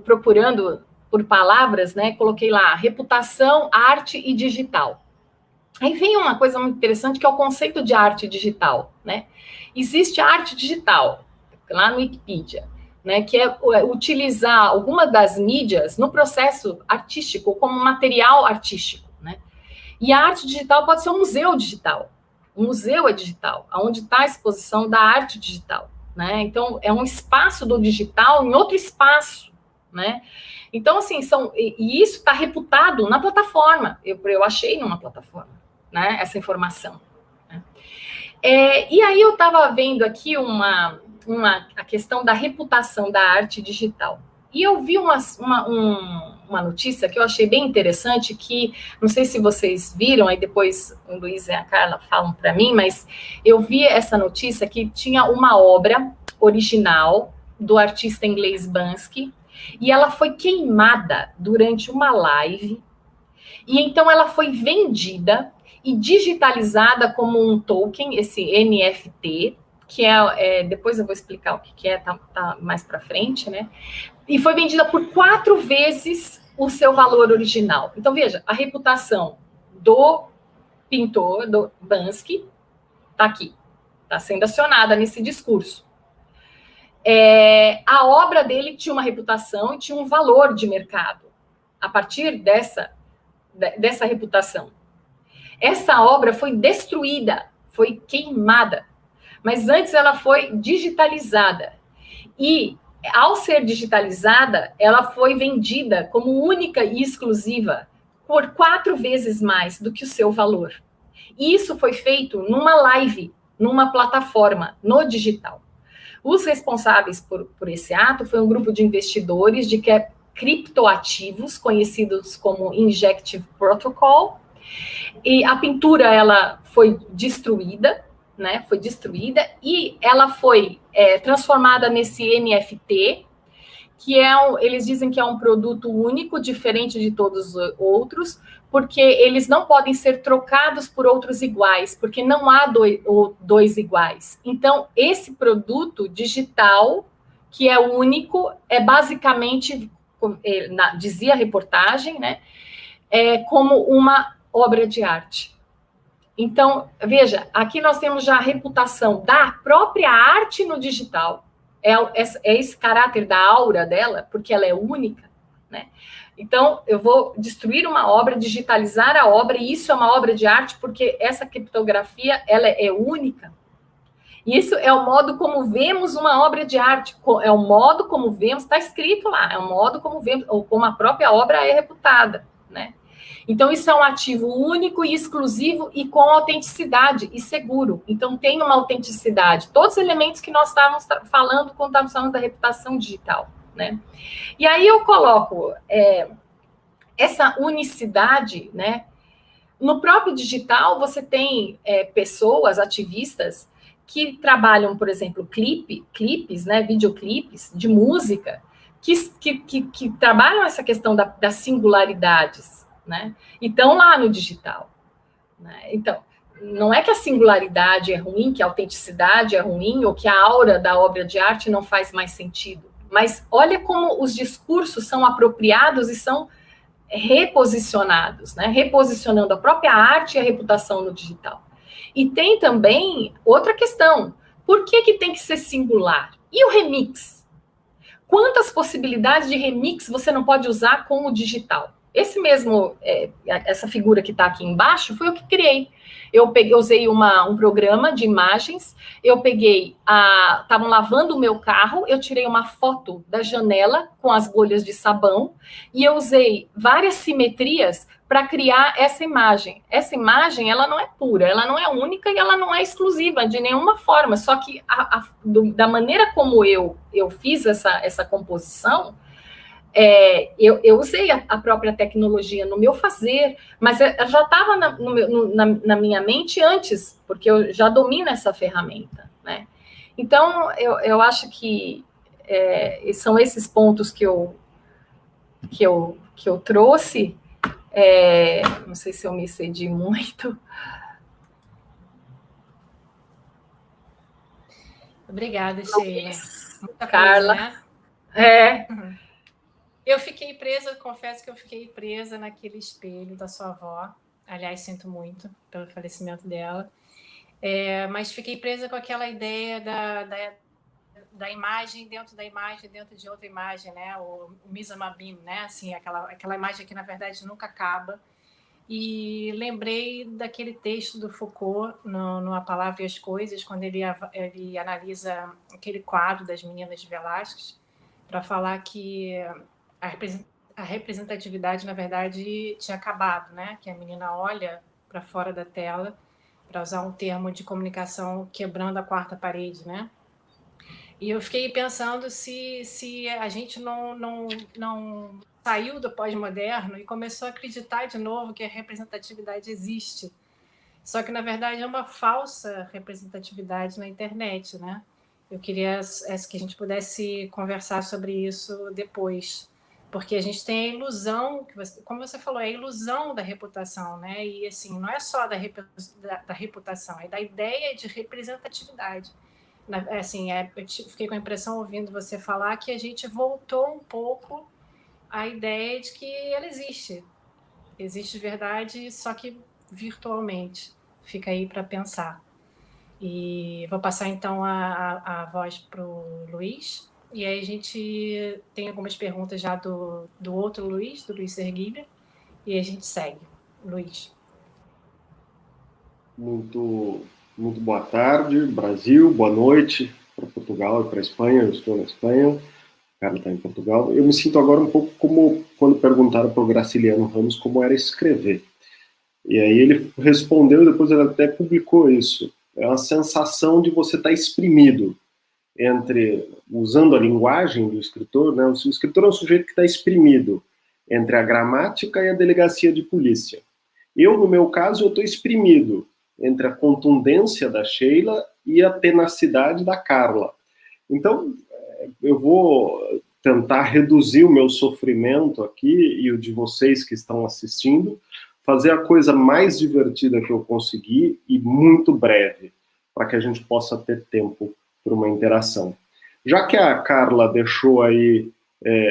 procurando por palavras, né? Coloquei lá reputação, arte e digital. Aí vem uma coisa muito interessante que é o conceito de arte digital, né? Existe arte digital lá no Wikipedia, né? Que é utilizar alguma das mídias no processo artístico como material artístico, né? E a arte digital pode ser um museu digital. O museu é digital, onde está a exposição da arte digital, né? Então, é um espaço do digital em outro espaço, né? Então, assim, e isso está reputado na plataforma. Eu achei numa plataforma, né? Essa informação. Né? E aí eu estava vendo aqui a questão da reputação da arte digital. E eu vi uma notícia que eu achei bem interessante, que não sei se vocês viram, aí depois o Luiz e a Carla falam para mim, mas eu vi essa notícia que tinha uma obra original do artista inglês Banksy, e ela foi queimada durante uma live, e então ela foi vendida e digitalizada como um token, esse NFT, que depois eu vou explicar o que é, tá mais para frente, né? E foi vendida por 4 vezes o seu valor original. Então, veja, a reputação do pintor, do Banksy, está aqui, está sendo acionada nesse discurso. A obra dele tinha uma reputação e tinha um valor de mercado a partir dessa reputação. Essa obra foi destruída, foi queimada, mas antes ela foi digitalizada. E, ao ser digitalizada, ela foi vendida como única e exclusiva por 4 vezes mais do que o seu valor. E isso foi feito numa live, numa plataforma, no digital. Os responsáveis por esse ato foi um grupo de investidores de criptoativos, conhecidos como Injective Protocol, e a pintura ela foi destruída, né? Foi destruída e ela foi transformada nesse NFT, que eles dizem que é um produto único, diferente de todos os outros, porque eles não podem ser trocados por outros iguais, porque não há dois iguais. Então, esse produto digital, que é único, é basicamente, dizia a reportagem, né? Como uma obra de arte. Então, veja, aqui nós temos já a reputação da própria arte no digital, é esse caráter da aura dela, porque ela é única, né? Então, eu vou destruir uma obra, digitalizar a obra, e isso é uma obra de arte, porque essa criptografia, ela é única. E isso é o modo como vemos uma obra de arte, é o modo como vemos, está escrito lá, é o modo como vemos, ou como a própria obra é reputada, né? Então, isso é um ativo único e exclusivo e com autenticidade e seguro. Então, tem uma autenticidade. Todos os elementos que nós estávamos falando quando estávamos falando da reputação digital, né? E aí eu coloco essa unicidade, né? No próprio digital, você tem pessoas, ativistas, que trabalham, por exemplo, clipes, né? Videoclipes de música, que trabalham essa questão das singularidades, né? E estão lá no digital, né? Então, não é que a singularidade é ruim, que a autenticidade é ruim, ou que a aura da obra de arte não faz mais sentido. Mas olha como os discursos são apropriados e são reposicionados, né? Reposicionando a própria arte e a reputação no digital. E tem também outra questão. Por que tem que ser singular? E o remix? Quantas possibilidades de remix você não pode usar com o digital? Esse mesmo, essa figura que está aqui embaixo, foi eu que criei. Eu usei um programa de imagens, eu peguei, estavam lavando o meu carro, eu tirei uma foto da janela com as bolhas de sabão, e eu usei várias simetrias para criar essa imagem. Essa imagem, ela não é pura, ela não é única e ela não é exclusiva de nenhuma forma, só que da maneira como eu fiz essa composição, eu usei a própria tecnologia no meu fazer, mas já estava na minha mente antes, porque eu já domino essa ferramenta, né? Então, eu acho que são esses pontos que eu trouxe. Não sei se eu me excedi muito. Obrigada, Sheila. Muita Carla. coisa, né? Uhum. Eu fiquei presa, confesso que eu fiquei presa naquele espelho da sua avó. Aliás, sinto muito pelo falecimento dela. Mas fiquei presa com aquela ideia da imagem dentro da imagem, dentro de outra imagem, né? O Misamabim, né? Assim, aquela imagem que, na verdade, nunca acaba. E lembrei daquele texto do Foucault, no A Palavra e as Coisas, quando ele analisa aquele quadro das Meninas de Velázquez, para falar que a representatividade, na verdade, tinha acabado, né? Que a menina olha para fora da tela, para usar um termo de comunicação, quebrando a quarta parede, né? E eu fiquei pensando se a gente não saiu do pós-moderno e começou a acreditar de novo que a representatividade existe. Só que, na verdade, é uma falsa representatividade na internet, né? Eu queria que a gente pudesse conversar sobre isso depois, porque a gente tem a ilusão, como você falou, é a ilusão da reputação, né? E, assim, não é só da reputação, é da ideia de representatividade. Assim, eu fiquei com a impressão, ouvindo você falar, que a gente voltou um pouco à ideia de que ela existe. Existe verdade, só que virtualmente. Fica aí para pensar. E vou passar, então, a voz para o Luiz. E aí a gente tem algumas perguntas já do outro Luiz, do Luiz Serguilha, e a gente segue. Luiz. Muito boa tarde, Brasil, boa noite para Portugal e para a Espanha. Eu estou na Espanha, o cara está em Portugal. Eu me sinto agora um pouco como quando perguntaram para o Graciliano Ramos como era escrever. E aí ele respondeu, depois ele até publicou isso. É uma sensação de você estar exprimido usando a linguagem do escritor, né? O escritor é um sujeito que está exprimido entre a gramática e a delegacia de polícia. Eu, no meu caso, eu estou exprimido entre a contundência da Sheila e a tenacidade da Carla. Então, eu vou tentar reduzir o meu sofrimento aqui e o de vocês que estão assistindo, fazer a coisa mais divertida que eu conseguir e muito breve, para que a gente possa ter tempo para uma interação. Já que a Carla deixou aí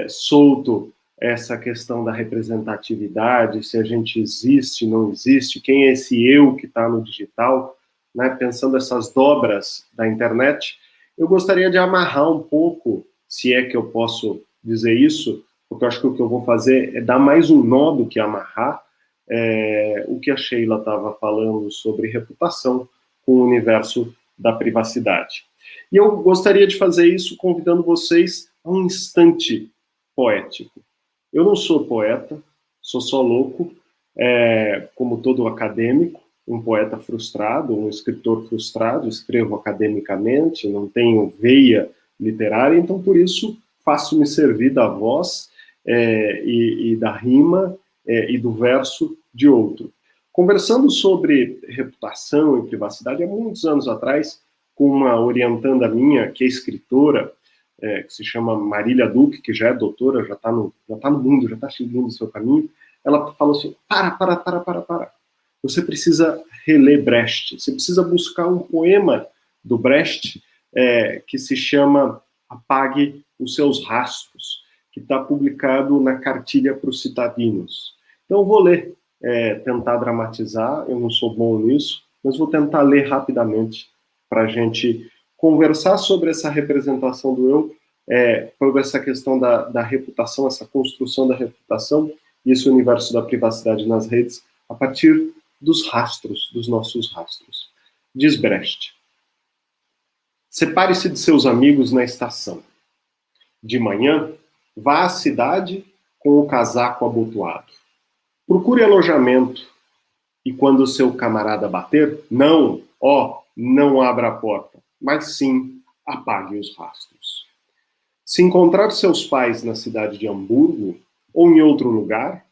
solto essa questão da representatividade, se a gente existe, não existe, quem é esse eu que está no digital, né, pensando essas dobras da internet, eu gostaria de amarrar um pouco, se é que eu posso dizer isso, porque eu acho que o que eu vou fazer é dar mais um nó do que amarrar, o que a Sheila estava falando sobre reputação com o universo da privacidade. E eu gostaria de fazer isso convidando vocês a um instante poético. Eu não sou poeta, sou só louco, como todo acadêmico, um poeta frustrado, um escritor frustrado, escrevo academicamente, não tenho veia literária, então por isso faço-me servir da voz e da rima e do verso de outro. Conversando sobre reputação e privacidade, há muitos anos atrás, com uma orientanda minha, que é escritora, que se chama Marília Duque, que já é doutora, já está no mundo, já está seguindo o seu caminho, ela falou assim, para. Você precisa reler Brecht, você precisa buscar um poema do Brecht que se chama Apague os Seus Rastros, que está publicado na Cartilha para os Citadinos. Então eu vou ler, tentar dramatizar, eu não sou bom nisso, mas vou tentar ler rapidamente para a gente conversar sobre essa representação do eu, sobre essa questão da reputação, essa construção da reputação e esse universo da privacidade nas redes, a partir dos rastros, dos nossos rastros. Diz Brecht: separe-se de seus amigos na estação. De manhã, vá à cidade com o casaco abotoado. Procure alojamento e quando o seu camarada bater, não abra a porta, mas sim apague os rastros. Se encontrar seus pais na cidade de Hamburgo ou em outro lugar,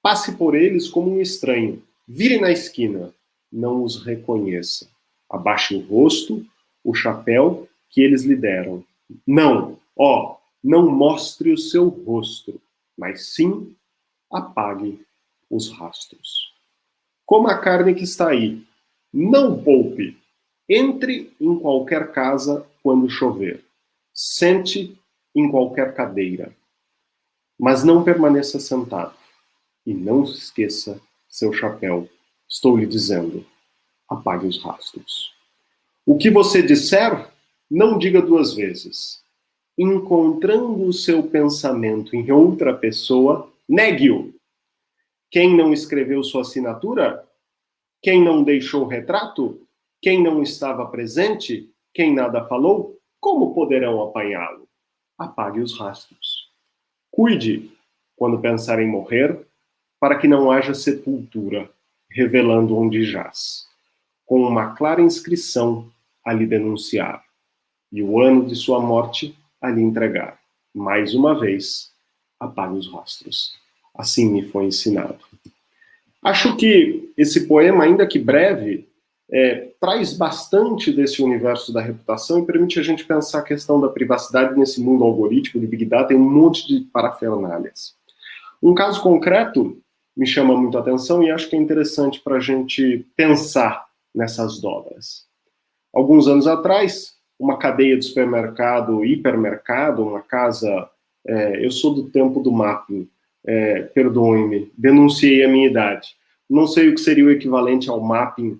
passe por eles como um estranho. Vire na esquina, não os reconheça. Abaixe o rosto, o chapéu que eles lhe deram. Não mostre o seu rosto, mas sim apague os rastros. Coma a carne que está aí. Não poupe. Entre em qualquer casa quando chover. Sente em qualquer cadeira. Mas não permaneça sentado. E não se esqueça seu chapéu. Estou lhe dizendo, apague os rastros. O que você disser, não diga duas vezes. Encontrando o seu pensamento em outra pessoa, negue-o. Quem não escreveu sua assinatura? Quem não deixou retrato? Quem não estava presente? Quem nada falou? Como poderão apanhá-lo? Apague os rastros. Cuide, quando pensar em morrer, para que não haja sepultura, revelando onde jaz, com uma clara inscrição a lhe denunciar, e o ano de sua morte a lhe entregar. Mais uma vez, apague os rastros. Assim me foi ensinado. Acho que esse poema, ainda que breve, traz bastante desse universo da reputação e permite a gente pensar a questão da privacidade nesse mundo algorítmico de Big Data e um monte de parafernálias. Um caso concreto me chama muito a atenção e acho que é interessante para a gente pensar nessas dobras. Alguns anos atrás, uma cadeia de supermercado, hipermercado, uma casa... eu sou do tempo do mapping, perdoe-me, denunciei a minha idade. Não sei o que seria o equivalente ao mapping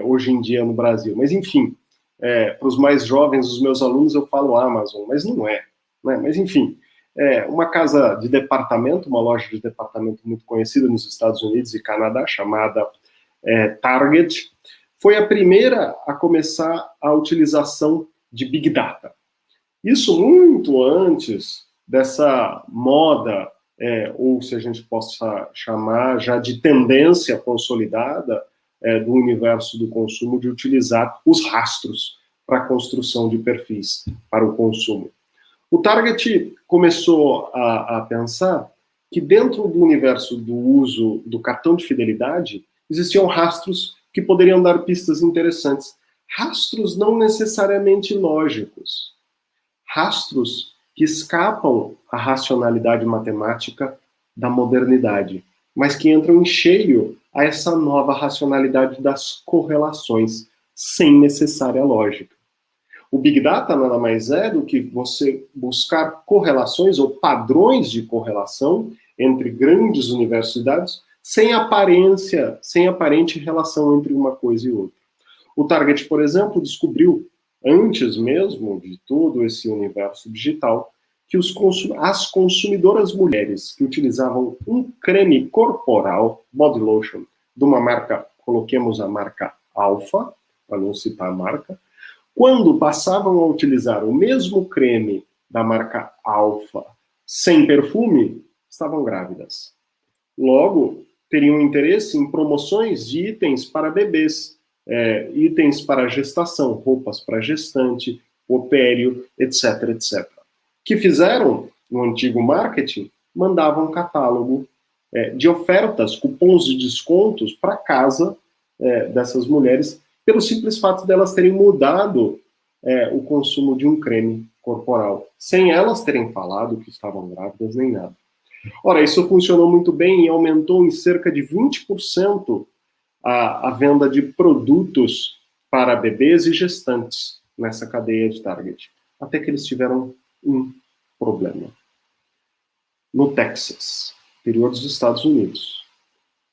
hoje em dia no Brasil, mas enfim, para os mais jovens, os meus alunos, eu falo Amazon, mas não é, né? Mas enfim, uma casa de departamento, uma loja de departamento muito conhecida nos Estados Unidos e Canadá, chamada Target, foi a primeira a começar a utilização de Big Data. Isso muito antes dessa moda, ou se a gente possa chamar já de tendência consolidada do universo do consumo, de utilizar os rastros para a construção de perfis para o consumo. O Target começou a pensar que dentro do universo do uso do cartão de fidelidade existiam rastros que poderiam dar pistas interessantes. Rastros não necessariamente lógicos. Rastros que escapam à racionalidade matemática da modernidade, mas que entram em cheio a essa nova racionalidade das correlações, sem necessária lógica. O Big Data nada mais é do que você buscar correlações ou padrões de correlação entre grandes universidades sem aparência, sem aparente relação entre uma coisa e outra. O Target, por exemplo, descobriu, antes mesmo de todo esse universo digital, que as consumidoras mulheres que utilizavam um creme corporal, body lotion, de uma marca, coloquemos a marca Alpha, para não citar a marca, quando passavam a utilizar o mesmo creme da marca Alpha sem perfume, estavam grávidas. Logo, teriam interesse em promoções de itens para bebês, itens para gestação, roupas para gestante, puerpério, etc, etc. Que fizeram, no antigo marketing, mandavam um catálogo de ofertas, cupons de descontos para casa dessas mulheres, pelo simples fato delas terem mudado o consumo de um creme corporal, sem elas terem falado que estavam grávidas nem nada. Ora, isso funcionou muito bem e aumentou em cerca de 20% a venda de produtos para bebês e gestantes nessa cadeia de Target. Até que eles tiveram um problema. No Texas, interior dos Estados Unidos,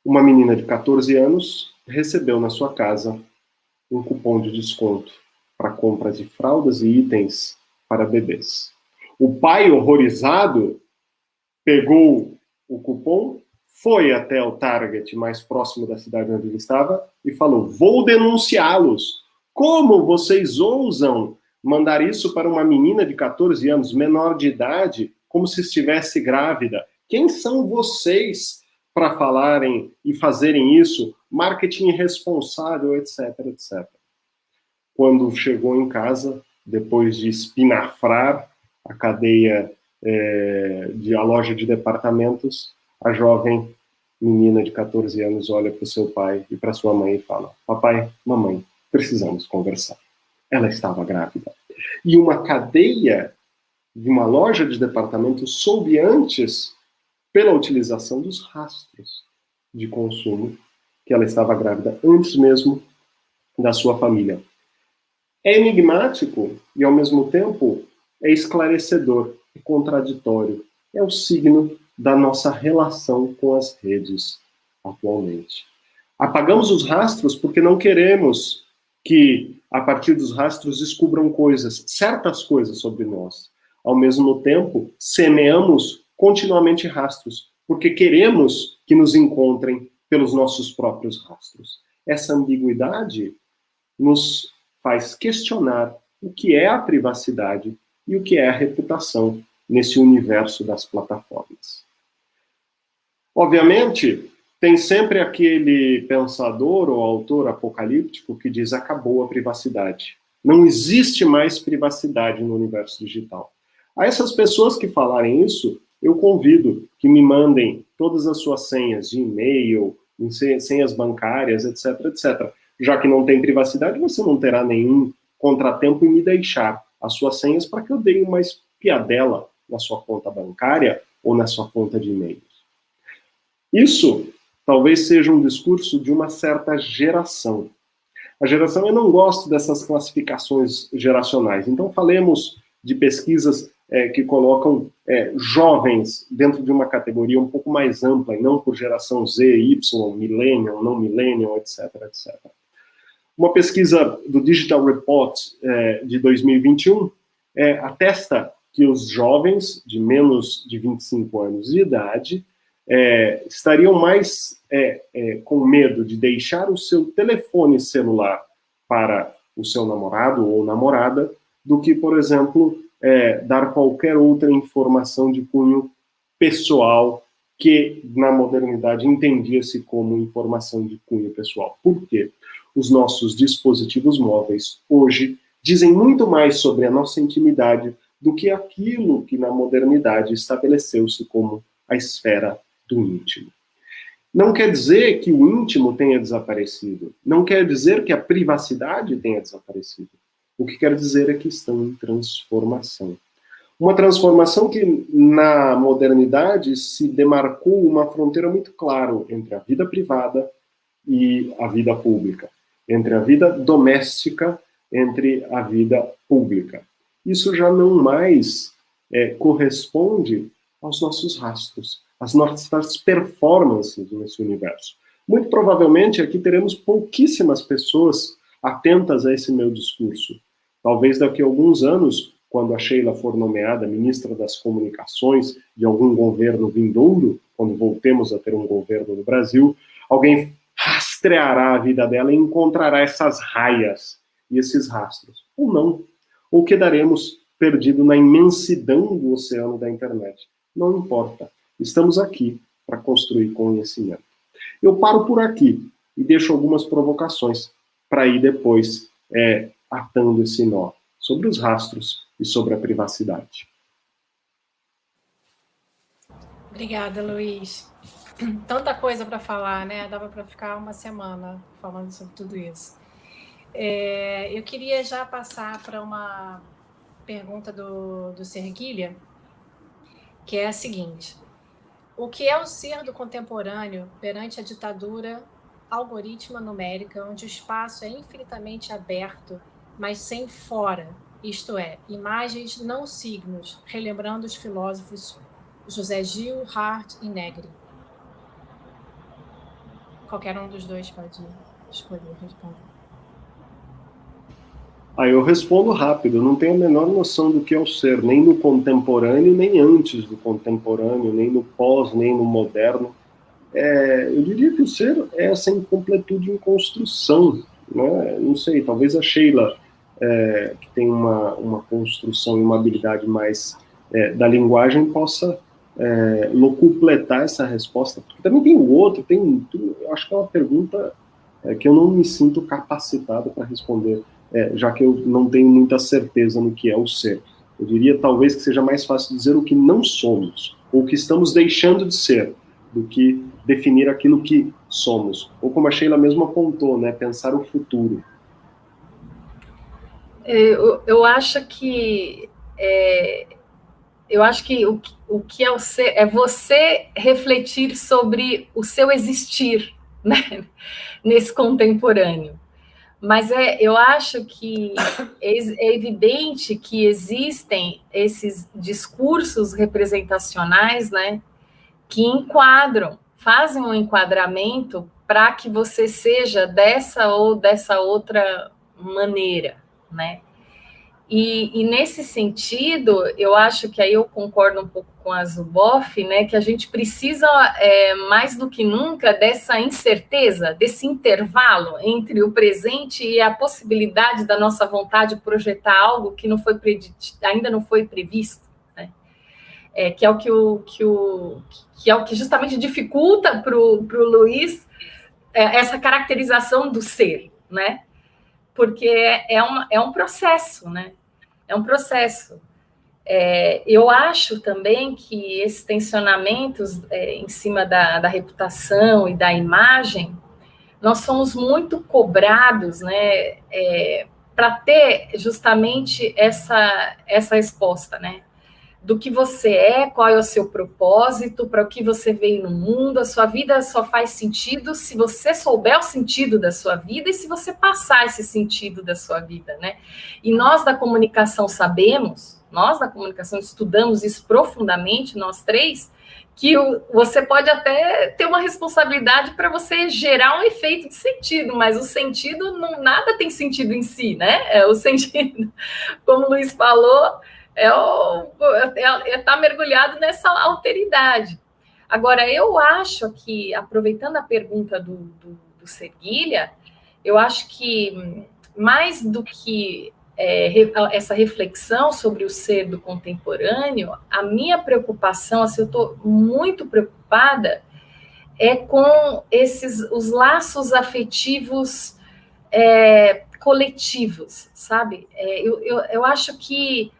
uma menina de 14 anos recebeu na sua casa um cupom de desconto para compras de fraldas e itens para bebês. O pai, horrorizado, pegou o cupom, foi até o Target mais próximo da cidade onde ele estava e falou: vou denunciá-los. Como vocês ousam mandar isso para uma menina de 14 anos, menor de idade, como se estivesse grávida? Quem são vocês para falarem e fazerem isso? Marketing irresponsável, etc, etc. Quando chegou em casa, depois de espinafrar a cadeia a loja de departamentos, a jovem menina de 14 anos olha para o seu pai e para sua mãe e fala: papai, mamãe, precisamos conversar. Ela estava grávida. E uma cadeia de uma loja de departamentos soube antes, pela utilização dos rastros de consumo, que ela estava grávida antes mesmo da sua família. É enigmático e, ao mesmo tempo, é esclarecedor, é contraditório. É o signo da nossa relação com as redes atualmente. Apagamos os rastros porque não queremos que, a partir dos rastros, descubram coisas, certas coisas sobre nós. Ao mesmo tempo, semeamos continuamente rastros, porque queremos que nos encontrem pelos nossos próprios rastros. Essa ambiguidade nos faz questionar o que é a privacidade e o que é a reputação nesse universo das plataformas. Obviamente, tem sempre aquele pensador ou autor apocalíptico que diz: acabou a privacidade. Não existe mais privacidade no universo digital. A essas pessoas que falarem isso, eu convido que me mandem todas as suas senhas de e-mail, senhas bancárias, etc, etc. Já que não tem privacidade, você não terá nenhum contratempo em me deixar as suas senhas para que eu dê uma espiadela na sua conta bancária ou na sua conta de e-mails. Isso talvez seja um discurso de uma certa geração. A geração, eu não gosto dessas classificações geracionais. Então, falemos de pesquisas que colocam jovens dentro de uma categoria um pouco mais ampla, e não por geração Z, Y, millennial, não millennial, etc, etc. Uma pesquisa do Digital Report de 2021 atesta que os jovens de menos de 25 anos de idade estariam mais com medo de deixar o seu telefone celular para o seu namorado ou namorada do que, por exemplo, dar qualquer outra informação de cunho pessoal que, na modernidade, entendia-se como informação de cunho pessoal. Por quê? Os nossos dispositivos móveis, hoje, dizem muito mais sobre a nossa intimidade do que aquilo que, na modernidade, estabeleceu-se como a esfera do íntimo. Não quer dizer que o íntimo tenha desaparecido. Não quer dizer que a privacidade tenha desaparecido. O que quer dizer é que estão em transformação. Uma transformação que, na modernidade, se demarcou uma fronteira muito clara entre a vida privada e a vida pública, entre a vida doméstica entre a vida pública. Isso já não mais corresponde aos nossos rastros, às nossas performances nesse universo. Muito provavelmente aqui teremos pouquíssimas pessoas atentas a esse meu discurso. Talvez daqui a alguns anos, quando a Sheila for nomeada ministra das Comunicações de algum governo vindouro, quando voltemos a ter um governo no Brasil, alguém rastreará a vida dela e encontrará essas raias e esses rastros. Ou não. Ou quedaremos perdidos na imensidão do oceano da internet. Não importa. Estamos aqui para construir conhecimento. Eu paro por aqui e deixo algumas provocações para ir depois atando esse nó sobre os rastros e sobre a privacidade. Obrigada, Luiz. Tanta coisa para falar, né? Dava para ficar uma semana falando sobre tudo isso. Eu queria já passar para uma pergunta do Serguilha, que é a seguinte: o que é o ser do contemporâneo perante a ditadura algorítmica numérica, onde o espaço é infinitamente aberto, mas sem fora, isto é, imagens não signos, relembrando os filósofos José Gil, Hart e Negri? Qualquer um dos dois pode escolher responder. Eu respondo rápido. Eu não tenho a menor noção do que é o ser, nem no contemporâneo, nem antes do contemporâneo, nem no pós, nem no moderno. Eu diria que o ser é essa incompletude em construção, né? Não sei, talvez a Sheila, que tem uma construção e uma habilidade mais da linguagem, possa locupletar essa resposta, porque também tem o outro, eu acho que é uma pergunta que eu não me sinto capacitado para responder, já que eu não tenho muita certeza no que é o ser. Eu diria talvez que seja mais fácil dizer o que não somos, ou o que estamos deixando de ser, do que definir aquilo que somos. Ou como a Sheila mesmo apontou, né, pensar o futuro. Eu acho que o que é o ser é você refletir sobre o seu existir, né, nesse contemporâneo. Mas eu acho que é evidente que existem esses discursos representacionais, né, que fazem um enquadramento para que você seja dessa ou dessa outra maneira, né? E nesse sentido, eu acho que aí eu concordo um pouco com a Zuboff, né, que a gente precisa, mais do que nunca, dessa incerteza, desse intervalo entre o presente e a possibilidade da nossa vontade de projetar algo que ainda não foi previsto, né? Que é o que justamente dificulta para o Luiz essa caracterização do ser, né? Porque é um processo, né? É um processo. Eu acho também que esses tensionamentos em cima da reputação e da imagem, nós somos muito cobrados, né? Para ter justamente essa resposta, né? Do que você qual é o seu propósito, para o que você veio no mundo. A sua vida só faz sentido se você souber o sentido da sua vida e se você passar esse sentido da sua vida, né? E nós da comunicação estudamos isso profundamente, nós três, que você pode até ter uma responsabilidade para você gerar um efeito de sentido, mas o sentido, nada tem sentido em si, né? O sentido, como o Luiz falou, está mergulhado nessa alteridade. Agora, eu acho que, aproveitando a pergunta do Serguilha, eu acho que, mais do que essa reflexão sobre o ser do contemporâneo, a minha preocupação, assim, eu estou muito preocupada, com os laços afetivos coletivos, sabe? Eu acho que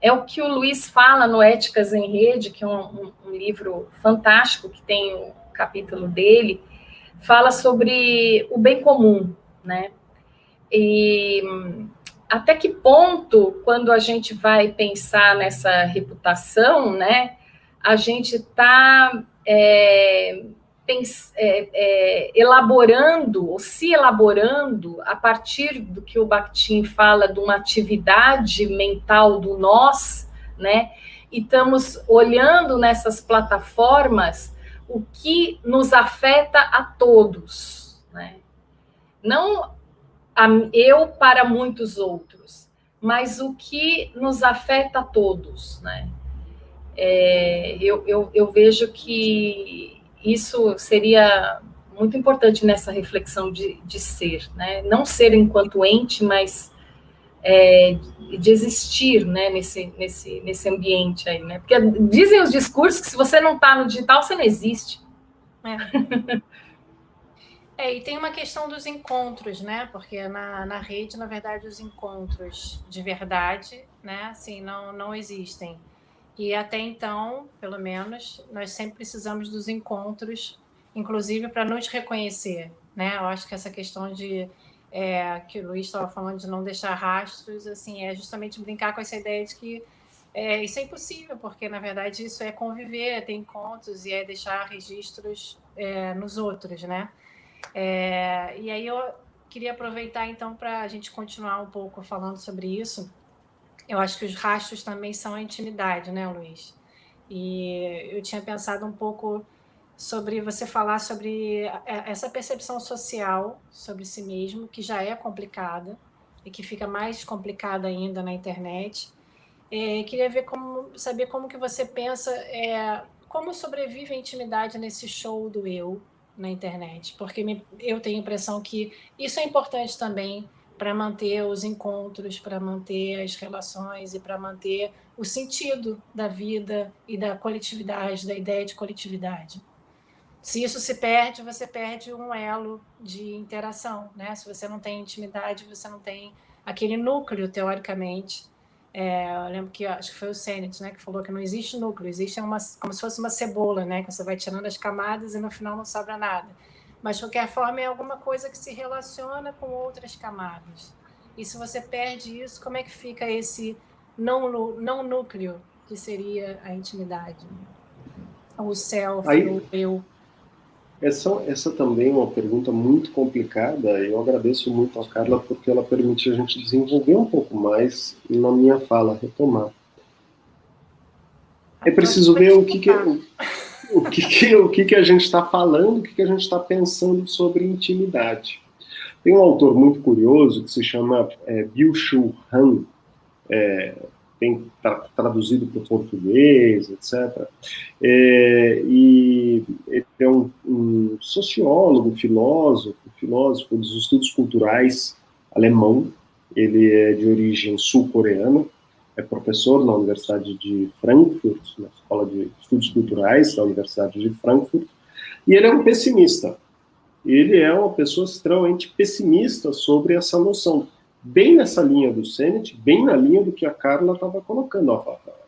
é o que o Luiz fala no Éticas em Rede, que é um livro fantástico, que tem um capítulo dele, fala sobre o bem comum, né? E até que ponto, quando a gente vai pensar nessa reputação, né, a gente está elaborando, ou se elaborando, a partir do que o Bakhtin fala de uma atividade mental do nós, né? E estamos olhando nessas plataformas o que nos afeta a todos, né? Não eu para muitos outros, mas o que nos afeta a todos, né? Eu vejo que isso seria muito importante nessa reflexão de ser, né? Não ser enquanto ente, mas de existir, né? nesse ambiente aí, né? Porque dizem os discursos que se você não está no digital, você não existe. E tem uma questão dos encontros, né? Porque na rede, na verdade, os encontros de verdade, né? Assim, não existem. E até então, pelo menos, nós sempre precisamos dos encontros, inclusive para nos reconhecer, né? Eu acho que essa questão que o Luiz estava falando de não deixar rastros, assim, é justamente brincar com essa ideia de que isso é impossível, porque, na verdade, isso é conviver, é ter encontros e é deixar registros nos outros, né? E aí eu queria aproveitar, então, para a gente continuar um pouco falando sobre isso. Eu acho que os rastros também são a intimidade, né, Luiz? E eu tinha pensado um pouco sobre você falar sobre essa percepção social sobre si mesmo, que já é complicada e que fica mais complicada ainda na internet. Queria saber como que você pensa, como sobrevive a intimidade nesse show do eu na internet, porque eu tenho a impressão que isso é importante também para manter os encontros, para manter as relações e para manter o sentido da vida e da coletividade, da ideia de coletividade. Se isso se perde, você perde um elo de interação, né? Se você não tem intimidade, você não tem aquele núcleo, teoricamente. Eu lembro que acho que foi o Sennett, né, que falou que não existe núcleo, existe como se fosse uma cebola, né, que você vai tirando as camadas e no final não sobra nada. Mas, de qualquer forma, é alguma coisa que se relaciona com outras camadas. E se você perde isso, como é que fica esse não núcleo, que seria a intimidade? O self, o eu. Essa também é uma pergunta muito complicada. Eu agradeço muito a Carla porque ela permite a gente desenvolver um pouco mais e na minha fala retomar. É preciso ver o que a gente está falando, o que a gente está pensando sobre intimidade. Tem um autor muito curioso que se chama Byung-Chul Han, tem traduzido para o português, etc. E ele é um sociólogo, filósofo dos estudos culturais alemão. Ele é de origem sul-coreana, é professor na Universidade de Frankfurt, na Escola de Estudos Culturais da Universidade de Frankfurt, e ele é um pessimista. Ele é uma pessoa extremamente pessimista sobre essa noção, bem nessa linha do Sennett, bem na linha do que a Carla estava colocando.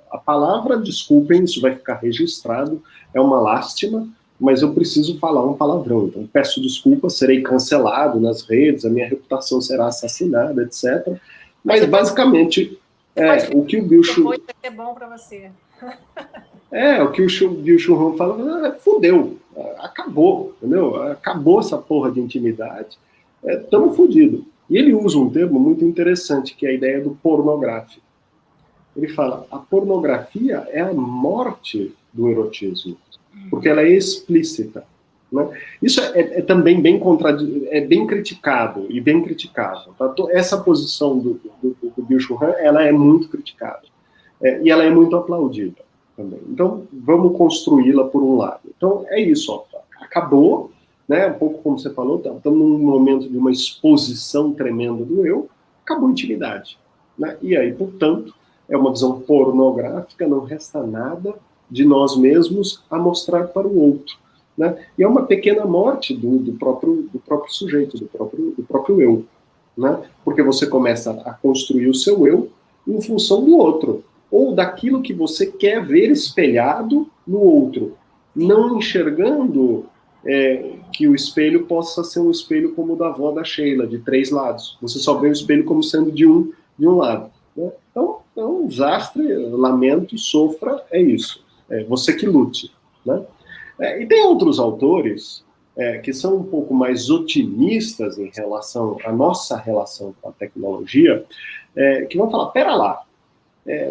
A palavra, desculpem, isso vai ficar registrado, é uma lástima, mas eu preciso falar um palavrão, então peço desculpas, serei cancelado nas redes, a minha reputação será assassinada, etc. Mas basicamente, o que o Byung-Chul... Depois vai ser bom para você. O que o Byung-Chul Han fala, fudeu, acabou, entendeu? Acabou essa porra de intimidade, estamos fodidos. E ele usa um termo muito interessante, que é a ideia do pornográfico. Ele fala, a pornografia é a morte do erotismo, porque ela é explícita. Né? Isso também bem criticado e bem criticado. Tá? Essa posição do Byung-Chul Han, ela é muito criticada. E ela é muito aplaudida também. Então, vamos construí-la por um lado. Então, é isso. Acabou, né? Um pouco como você falou, estamos num momento de uma exposição tremenda do eu, acabou a intimidade. Né? E aí, portanto, é uma visão pornográfica, não resta nada de nós mesmos a mostrar para o outro. Né? E é uma pequena morte do próprio sujeito, do próprio eu. Né? Porque você começa a construir o seu eu em função do outro, ou daquilo que você quer ver espelhado no outro, não enxergando que o espelho possa ser um espelho como o da avó da Sheila, de 3 lados. Você só vê o espelho como sendo de um lado. Né? Então, é um desastre, lamento, sofra, é isso. Você que lute. Né? E tem outros autores que são um pouco mais otimistas em relação à nossa relação com a tecnologia, que vão falar, pera lá,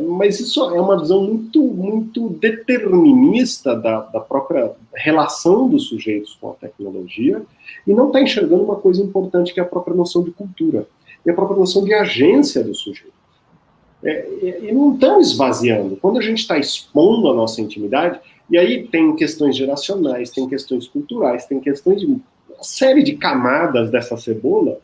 mas isso é uma visão muito determinista da própria relação dos sujeitos com a tecnologia e não está enxergando uma coisa importante que é a própria noção de cultura e a própria noção de agência do sujeito. E não estão esvaziando. Quando a gente está expondo a nossa intimidade, e aí tem questões geracionais, tem questões culturais, tem questões de uma série de camadas dessa cebola,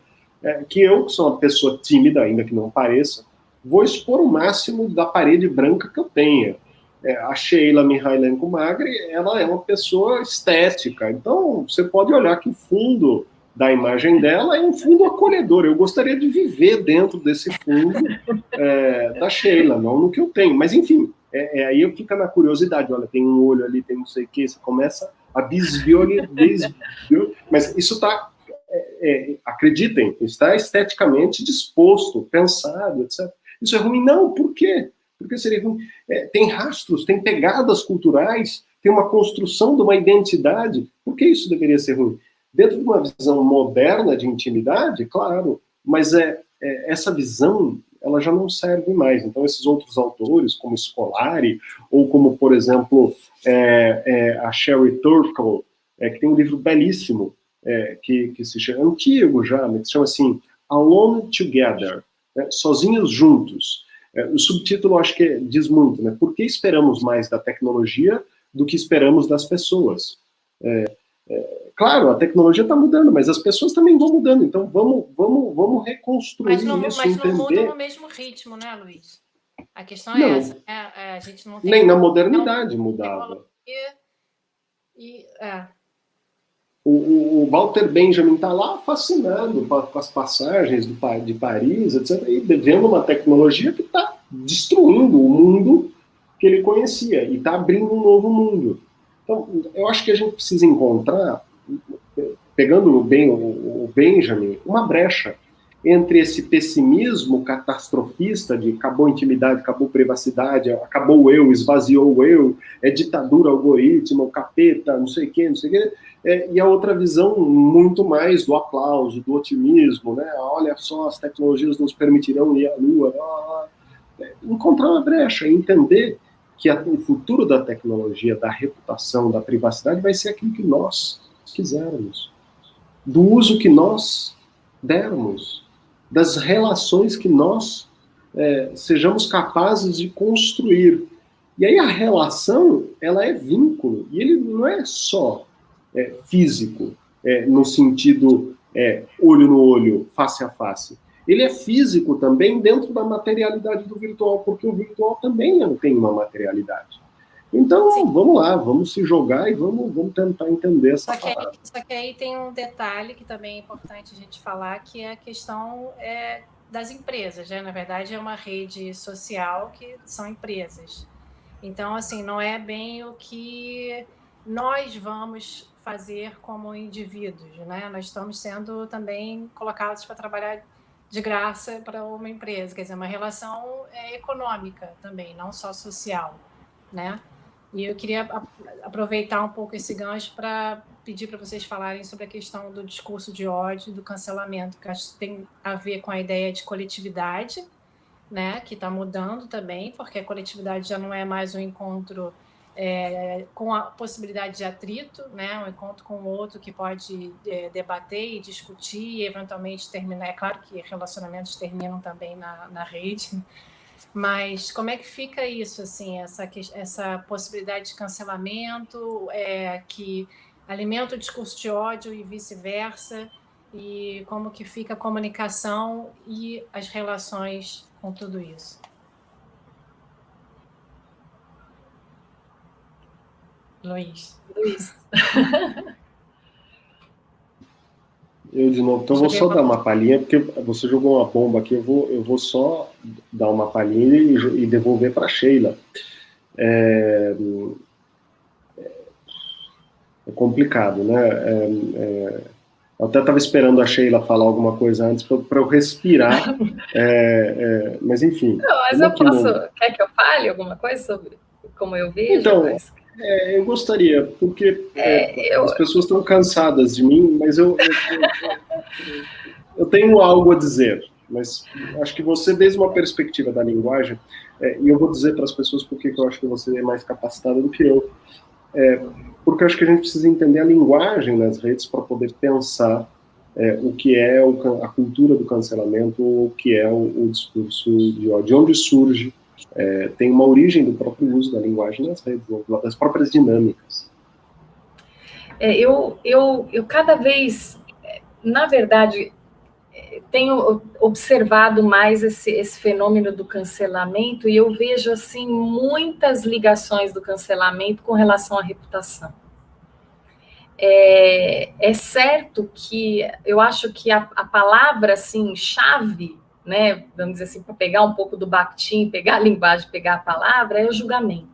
que eu, que sou uma pessoa tímida, ainda que não pareça, vou expor o máximo da parede branca que eu tenha. A Sheila Mihailenko Magri, ela é uma pessoa estética, então você pode olhar que o fundo da imagem dela é um fundo acolhedor. Eu gostaria de viver dentro desse fundo da Sheila, não no que eu tenho. Mas, enfim, aí eu fico na curiosidade. Olha, tem um olho ali, tem não sei o quê. Você começa a mas isso está, acreditem, está esteticamente disposto, pensado, etc. Isso é ruim? Não, por quê? Porque seria ruim. Tem rastros, tem pegadas culturais, tem uma construção de uma identidade. Por que isso deveria ser ruim? Dentro de uma visão moderna de intimidade, claro, mas essa visão ela já não serve mais. Então, esses outros autores, como Scolari, ou como, por exemplo, a Sherry Turkle, que tem um livro belíssimo, que se chama, antigo já, mas que se chama assim, Alone Together, Sozinhos Juntos. O subtítulo, acho que diz muito, né? Por que esperamos mais da tecnologia do que esperamos das pessoas? Claro, a tecnologia está mudando, mas as pessoas também vão mudando. Então, vamos reconstruir isso, mas entender. Mas não muda no mesmo ritmo, né, Luiz? A questão é essa. A gente não tem... Nem na modernidade mudava. O Walter Benjamin está lá fascinado com as passagens de Paris, etc., e vendo uma tecnologia que está destruindo o mundo que ele conhecia e está abrindo um novo mundo. Então, eu acho que a gente precisa encontrar, pegando bem o Benjamin, uma brecha entre esse pessimismo catastrofista de acabou a intimidade, acabou a privacidade, acabou o eu, esvaziou o eu, ditadura, algoritmo, capeta, não sei o quê, e a outra visão muito mais do aplauso, do otimismo, né? Olha só, as tecnologias nos permitirão ir à Lua. Encontrar uma brecha, entender que o futuro da tecnologia, da reputação, da privacidade vai ser aquilo que nós quisermos, do uso que nós dermos, das relações que nós sejamos capazes de construir. E aí a relação, ela é vínculo, e ele não é só físico, no sentido olho no olho, face a face. Ele é físico também dentro da materialidade do virtual, porque o virtual também tem uma materialidade. Então, sim, vamos lá, vamos se jogar e vamos tentar entender essa parada. Só que aí tem um detalhe que também é importante a gente falar, que é a questão das empresas, né? Na verdade, é uma rede social que são empresas. Então, assim, não é bem o que nós vamos fazer como indivíduos, né? Nós estamos sendo também colocados para trabalhar de graça para uma empresa, quer dizer, uma relação econômica também, não só social, né? E eu queria aproveitar um pouco esse gancho para pedir para vocês falarem sobre a questão do discurso de ódio, do cancelamento, que acho que tem a ver com a ideia de coletividade, né? Que está mudando também, porque a coletividade já não é mais um encontro com a possibilidade de atrito, né? Um encontro com o outro que pode debater e discutir e eventualmente terminar. É claro que relacionamentos terminam também na rede, mas como é que fica isso, assim, essa possibilidade de cancelamento que alimenta o discurso de ódio e vice-versa, e como que fica a comunicação e as relações com tudo isso? Luiz. Eu de novo, então eu vou só dar uma palhinha, porque você jogou uma bomba aqui, eu vou só dar uma palhinha e devolver para a Sheila. É complicado, né? Eu até estava esperando a Sheila falar alguma coisa antes para eu respirar, mas enfim. Não, mas eu posso... Quer que eu fale alguma coisa sobre como eu vejo? Então, Eu gostaria, porque as pessoas estão cansadas de mim, mas eu tenho algo a dizer. Mas acho que você, desde uma perspectiva da linguagem, e eu vou dizer para as pessoas porque eu acho que você é mais capacitada do que eu, porque eu acho que a gente precisa entender a linguagem nas redes para poder pensar o que é a cultura do cancelamento, ou o que é o discurso de ódio, de onde surge. Tem uma origem do próprio uso da linguagem nas redes, das próprias dinâmicas. Eu cada vez, na verdade, tenho observado mais esse fenômeno do cancelamento, e eu vejo, assim, muitas ligações do cancelamento com relação à reputação. É certo que eu acho que a palavra, assim, chave, né, vamos dizer assim, para pegar um pouco do Bakhtin, pegar a linguagem, pegar a palavra, é o julgamento,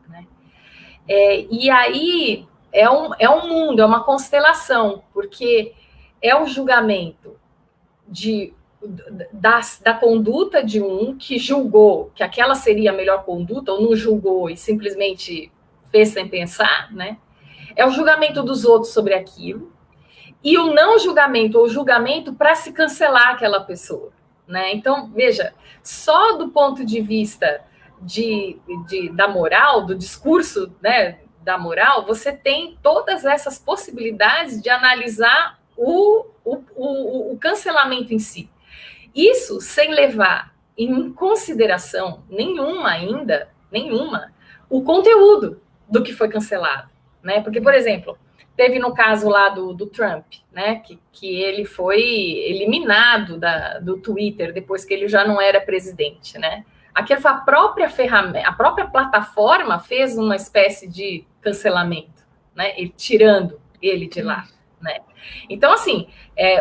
né? E aí é um mundo, é uma constelação, porque é o julgamento da conduta de um que julgou que aquela seria a melhor conduta, ou não julgou e simplesmente fez sem pensar, né? É o julgamento dos outros sobre aquilo, e o não julgamento, ou julgamento para se cancelar aquela pessoa, né? Então, veja, só do ponto de vista da moral, do discurso, né, da moral, você tem todas essas possibilidades de analisar o cancelamento em si. Isso sem levar em consideração nenhuma, o conteúdo do que foi cancelado, né? Porque, por exemplo, teve no caso lá do Trump, né, que ele foi eliminado do Twitter depois que ele já não era presidente, né? Aquilo foi a própria ferramenta, a própria plataforma fez uma espécie de cancelamento, né? Tirando ele de lá, né? Então, assim,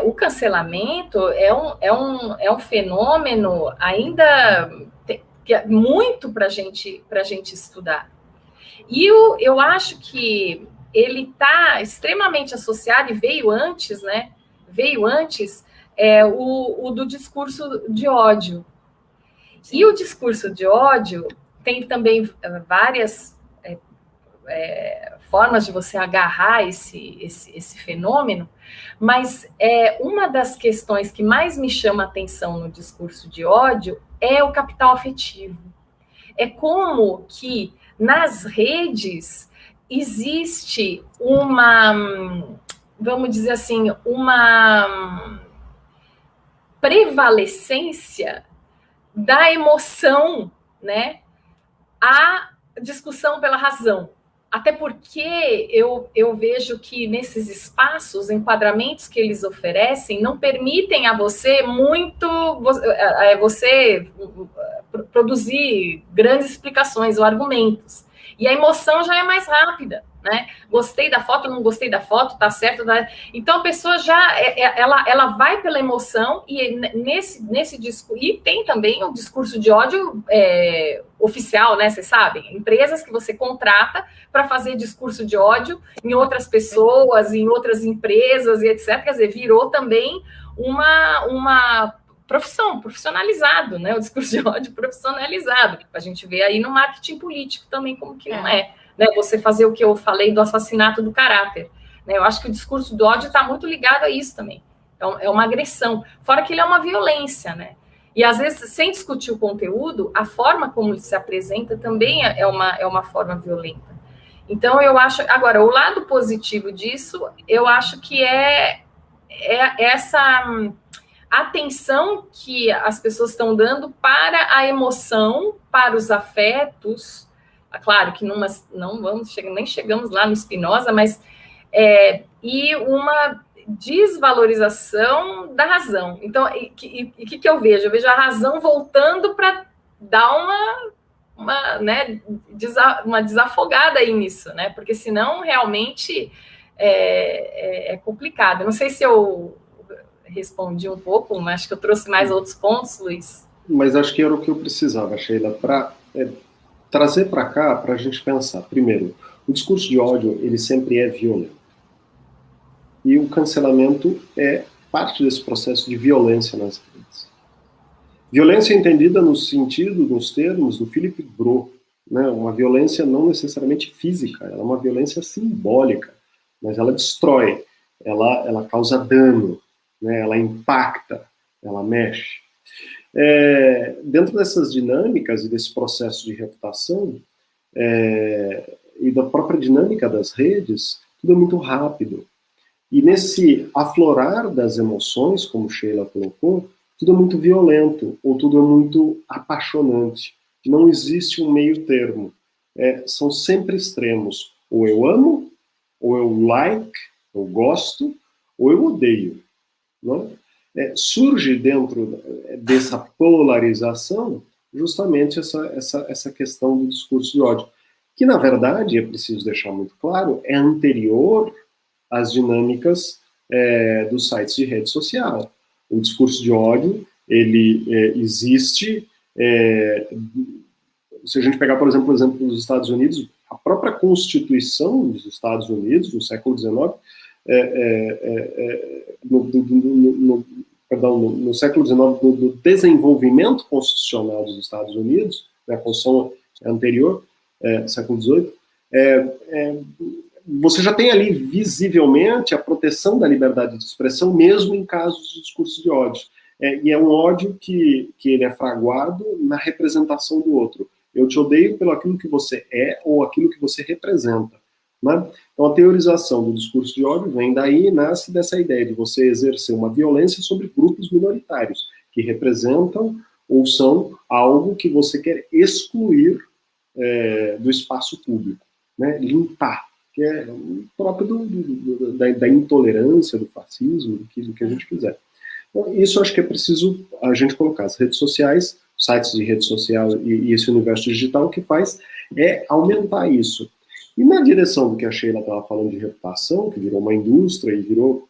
o cancelamento é um fenômeno ainda que é muito para a gente estudar. E eu acho que ele está extremamente associado, e veio antes, né? Veio antes o do discurso de ódio. Sim. E o discurso de ódio tem também várias formas de você agarrar esse fenômeno, mas uma das questões que mais me chama a atenção no discurso de ódio é o capital afetivo. É como que nas redes existe vamos dizer assim, uma prevalecência da emoção, né, à discussão pela razão. Até porque eu vejo que nesses espaços, enquadramentos que eles oferecem, não permitem a você você produzir grandes explicações ou argumentos. E a emoção já é mais rápida, né? Gostei da foto, não gostei da foto, tá certo? Então a pessoa já ela vai pela emoção, e nesse discurso, e tem também o discurso de ódio oficial, né? Vocês sabem, empresas que você contrata para fazer discurso de ódio em outras pessoas, em outras empresas e etc. Quer dizer, virou também uma profissionalizado, né? O discurso de ódio profissionalizado. A gente vê aí no marketing político também como que não é. Né? Você fazer o que eu falei do assassinato do caráter. Né? Eu acho que o discurso do ódio está muito ligado a isso também. Então, é uma agressão. Fora que ele é uma violência, né? E às vezes, sem discutir o conteúdo, a forma como ele se apresenta também é uma forma violenta. Então, eu acho... Agora, o lado positivo disso, eu acho que é essa atenção que as pessoas estão dando para a emoção, para os afetos. Claro que nem chegamos lá no Spinoza, mas e uma desvalorização da razão. Então, o que eu vejo? Eu vejo a razão voltando para dar uma desafogada aí nisso, né? Porque senão realmente é complicado. Não sei se eu respondi um pouco, mas acho que eu trouxe mais outros pontos, Luiz. Mas acho que era o que eu precisava, Sheila, para trazer para cá, para a gente pensar. Primeiro, o discurso de ódio, ele sempre é violento. E o cancelamento é parte desse processo de violência nas redes. Violência entendida no sentido, nos termos do Philip Brault, né? Uma violência não necessariamente física, ela é uma violência simbólica, mas ela destrói, ela causa dano, né? Ela impacta, ela mexe. Dentro dessas dinâmicas e desse processo de reputação, e da própria dinâmica das redes, tudo é muito rápido. E nesse aflorar das emoções, como Sheila colocou, tudo é muito violento, ou tudo é muito apaixonante. Não existe um meio termo. São sempre extremos. Ou eu amo, ou eu like, eu gosto, ou eu odeio. Não é? Surge dentro dessa polarização justamente essa questão do discurso de ódio, que, na verdade, é preciso deixar muito claro, é anterior às dinâmicas dos sites de rede social. O discurso de ódio, ele existe, se a gente pegar, por exemplo, o exemplo dos Estados Unidos, a própria Constituição dos Estados Unidos, no século XIX, no século XIX, do desenvolvimento constitucional dos Estados Unidos, né, a Constituição anterior, século XVIII, você já tem ali visivelmente a proteção da liberdade de expressão, mesmo em casos de discurso de ódio. E é um ódio que ele é fraguado na representação do outro. Eu te odeio pelo aquilo que você é ou aquilo que você representa. Né? Então, a teorização do discurso de ódio vem daí, nasce dessa ideia de você exercer uma violência sobre grupos minoritários, que representam ou são algo que você quer excluir do espaço público, né? Limpar, que é o próprio da intolerância, do fascismo, do que a gente quiser. Então, isso acho que é preciso a gente colocar. As redes sociais, sites de rede social e esse universo digital, o que faz é aumentar isso. E na direção do que a Sheila estava falando de reputação, que virou uma indústria e virou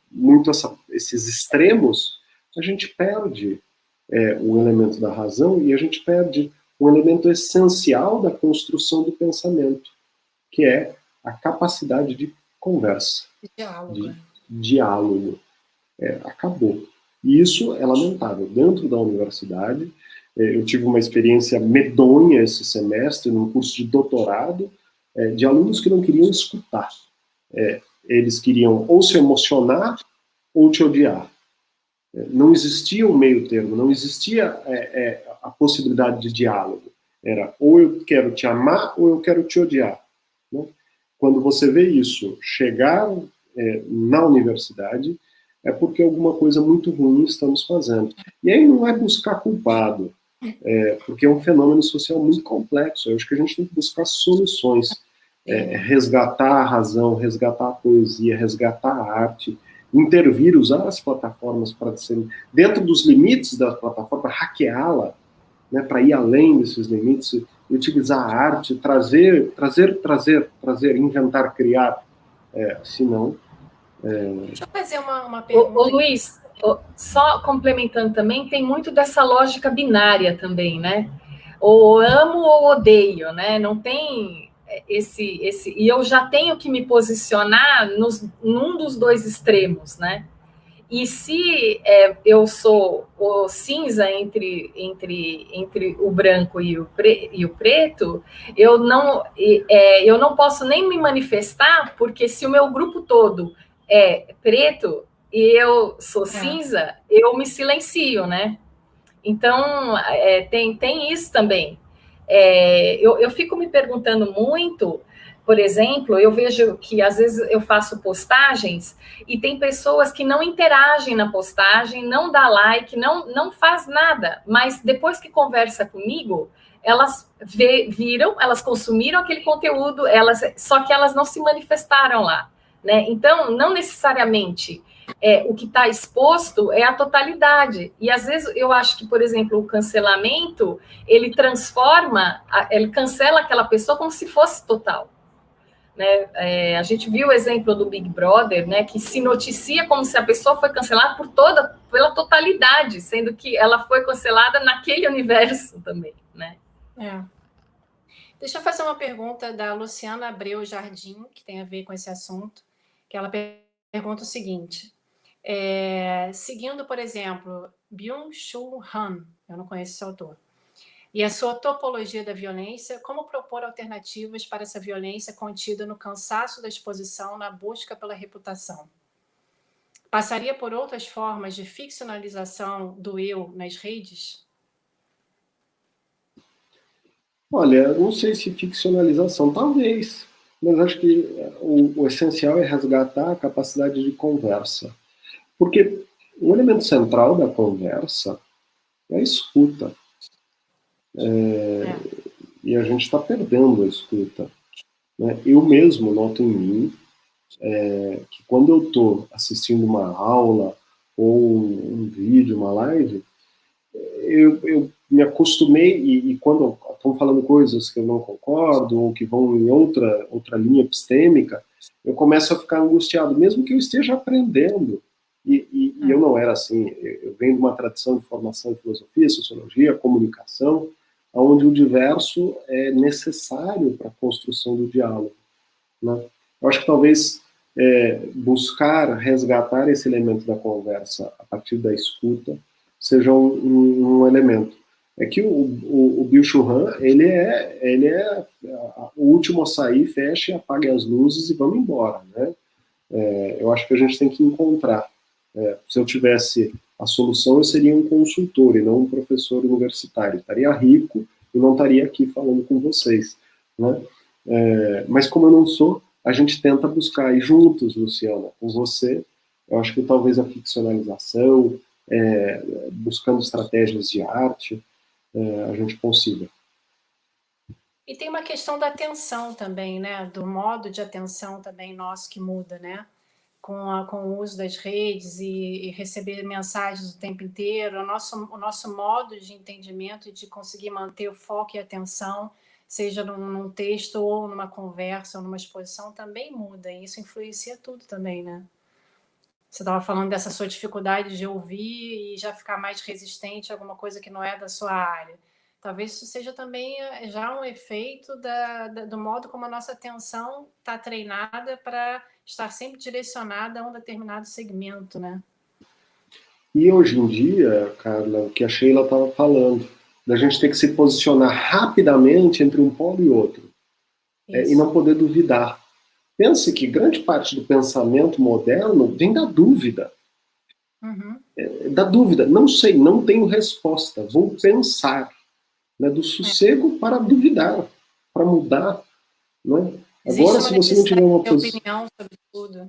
muito esses extremos, a gente perde o elemento da razão e a gente perde um elemento essencial da construção do pensamento, que é a capacidade de conversa, de diálogo. Acabou. E isso é lamentável. Dentro da universidade, eu tive uma experiência medonha esse semestre, num curso de doutorado, de alunos que não queriam escutar. Eles queriam ou se emocionar ou te odiar. Não existia um meio termo, não existia a possibilidade de diálogo. Era ou eu quero te amar ou eu quero te odiar. Né? Quando você vê isso chegar na universidade, é porque alguma coisa muito ruim estamos fazendo. E aí não é buscar culpado, porque é um fenômeno social muito complexo. Eu acho que a gente tem que buscar soluções, resgatar a razão, resgatar a poesia, resgatar a arte, intervir, usar as plataformas para ser dentro dos limites da plataforma, hackeá-la, né, para ir além desses limites, utilizar a arte, trazer, inventar, criar, se não... Deixa eu fazer uma pergunta. Ô Luiz, só complementando também, tem muito dessa lógica binária também, né? Ou amo ou odeio, né? Não tem esse... E eu já tenho que me posicionar num dos dois extremos, né? E se eu sou o cinza entre o branco e o preto, eu não posso nem me manifestar, porque se o meu grupo todo é preto e eu sou cinza, eu me silencio, né? Então, tem isso também. Eu fico me perguntando muito, por exemplo, eu vejo que às vezes eu faço postagens e tem pessoas que não interagem na postagem, não dá like, não faz nada, mas depois que conversa comigo, elas viram, elas consumiram aquele conteúdo, só que elas não se manifestaram lá, né? Então, não necessariamente o que está exposto é a totalidade. E às vezes eu acho que, por exemplo, o cancelamento, ele cancela aquela pessoa como se fosse total. Né? A gente viu o exemplo do Big Brother, né, que se noticia como se a pessoa foi cancelada pela totalidade, sendo que ela foi cancelada naquele universo também. Né? Deixa eu fazer uma pergunta da Luciana Abreu Jardim, que tem a ver com esse assunto, que ela pergunta o seguinte: seguindo, por exemplo, Byung-Chul Han, eu não conheço esse autor, E a sua topologia da violência, como propor alternativas para essa violência contida no cansaço da exposição, na busca pela reputação? Passaria por outras formas de ficcionalização do eu nas redes? Olha, não sei se ficcionalização, talvez, mas acho que o essencial é resgatar a capacidade de conversa. Porque o elemento central da conversa é a escuta. E a gente está perdendo a escuta. Né? Eu mesmo noto em mim que quando eu estou assistindo uma aula ou um vídeo, uma live, eu me acostumei, e quando estão falando coisas que eu não concordo, ou que vão em outra linha epistêmica, eu começo a ficar angustiado, mesmo que eu esteja aprendendo. E eu não era assim. Eu venho de uma tradição de formação em filosofia, sociologia, comunicação, onde o diverso é necessário para a construção do diálogo. Né? Eu acho que talvez buscar resgatar esse elemento da conversa a partir da escuta seja um elemento. É que o Byung-Chul Han, ele é o último a sair, fecha, apague as luzes e vamos embora. Né? Eu acho que a gente tem que encontrar. Se eu tivesse a solução, eu seria um consultor e não um professor universitário. Estaria rico e não estaria aqui falando com vocês. Né? Mas como eu não sou, a gente tenta buscar, e juntos, Luciana, com você, eu acho que talvez a ficcionalização, buscando estratégias de arte, a gente consiga. E tem uma questão da atenção também, né? Do modo de atenção também nosso que muda, né? Com o uso das redes e receber mensagens o tempo inteiro, o nosso modo de entendimento e de conseguir manter o foco e a atenção, seja num texto ou numa conversa ou numa exposição, também muda, e isso influencia tudo também, né? Você estava falando dessa sua dificuldade de ouvir e já ficar mais resistente a alguma coisa que não é da sua área. Talvez isso seja também já um efeito do modo como a nossa atenção está treinada para estar sempre direcionada a um determinado segmento, né? E hoje em dia, Carla, o que a Sheila estava falando, da gente ter que se posicionar rapidamente entre um polo e outro, e não poder duvidar. Pense que grande parte do pensamento moderno vem da dúvida. Uhum. Da dúvida. Não sei, não tenho resposta. Vou pensar. Né? Do sossego para duvidar, para mudar. Né? Agora, se você não tiver uma opinião sobre tudo.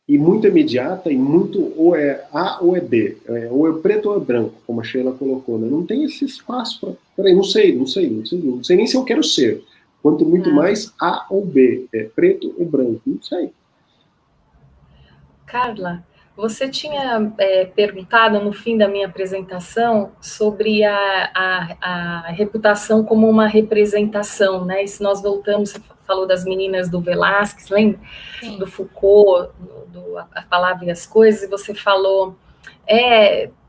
E muito imediata, e muito ou é A ou é B. Ou é preto ou é branco, como a Sheila colocou. Né? Não tem esse espaço para... Peraí, não sei nem se eu quero ser. Quanto muito mais A ou B, preto ou branco, não sei. Carla, você tinha perguntado no fim da minha apresentação sobre a reputação como uma representação, né? E se nós voltamos, você falou das meninas do Velázquez, lembra? Sim. Do Foucault, A Palavra e as Coisas, e você falou,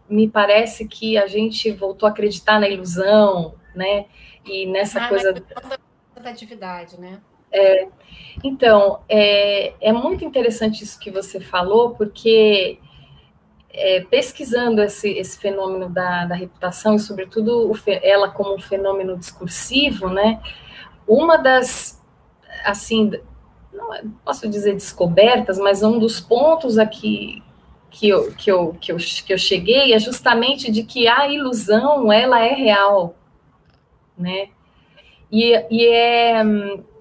me parece que a gente voltou a acreditar na ilusão, né? E nessa coisa... da atividade, né? Então, é muito interessante isso que você falou, porque pesquisando esse fenômeno da reputação, e sobretudo ela como um fenômeno discursivo, né, uma das, assim, não posso dizer descobertas, mas um dos pontos aqui que eu cheguei é justamente de que a ilusão, ela é real, né?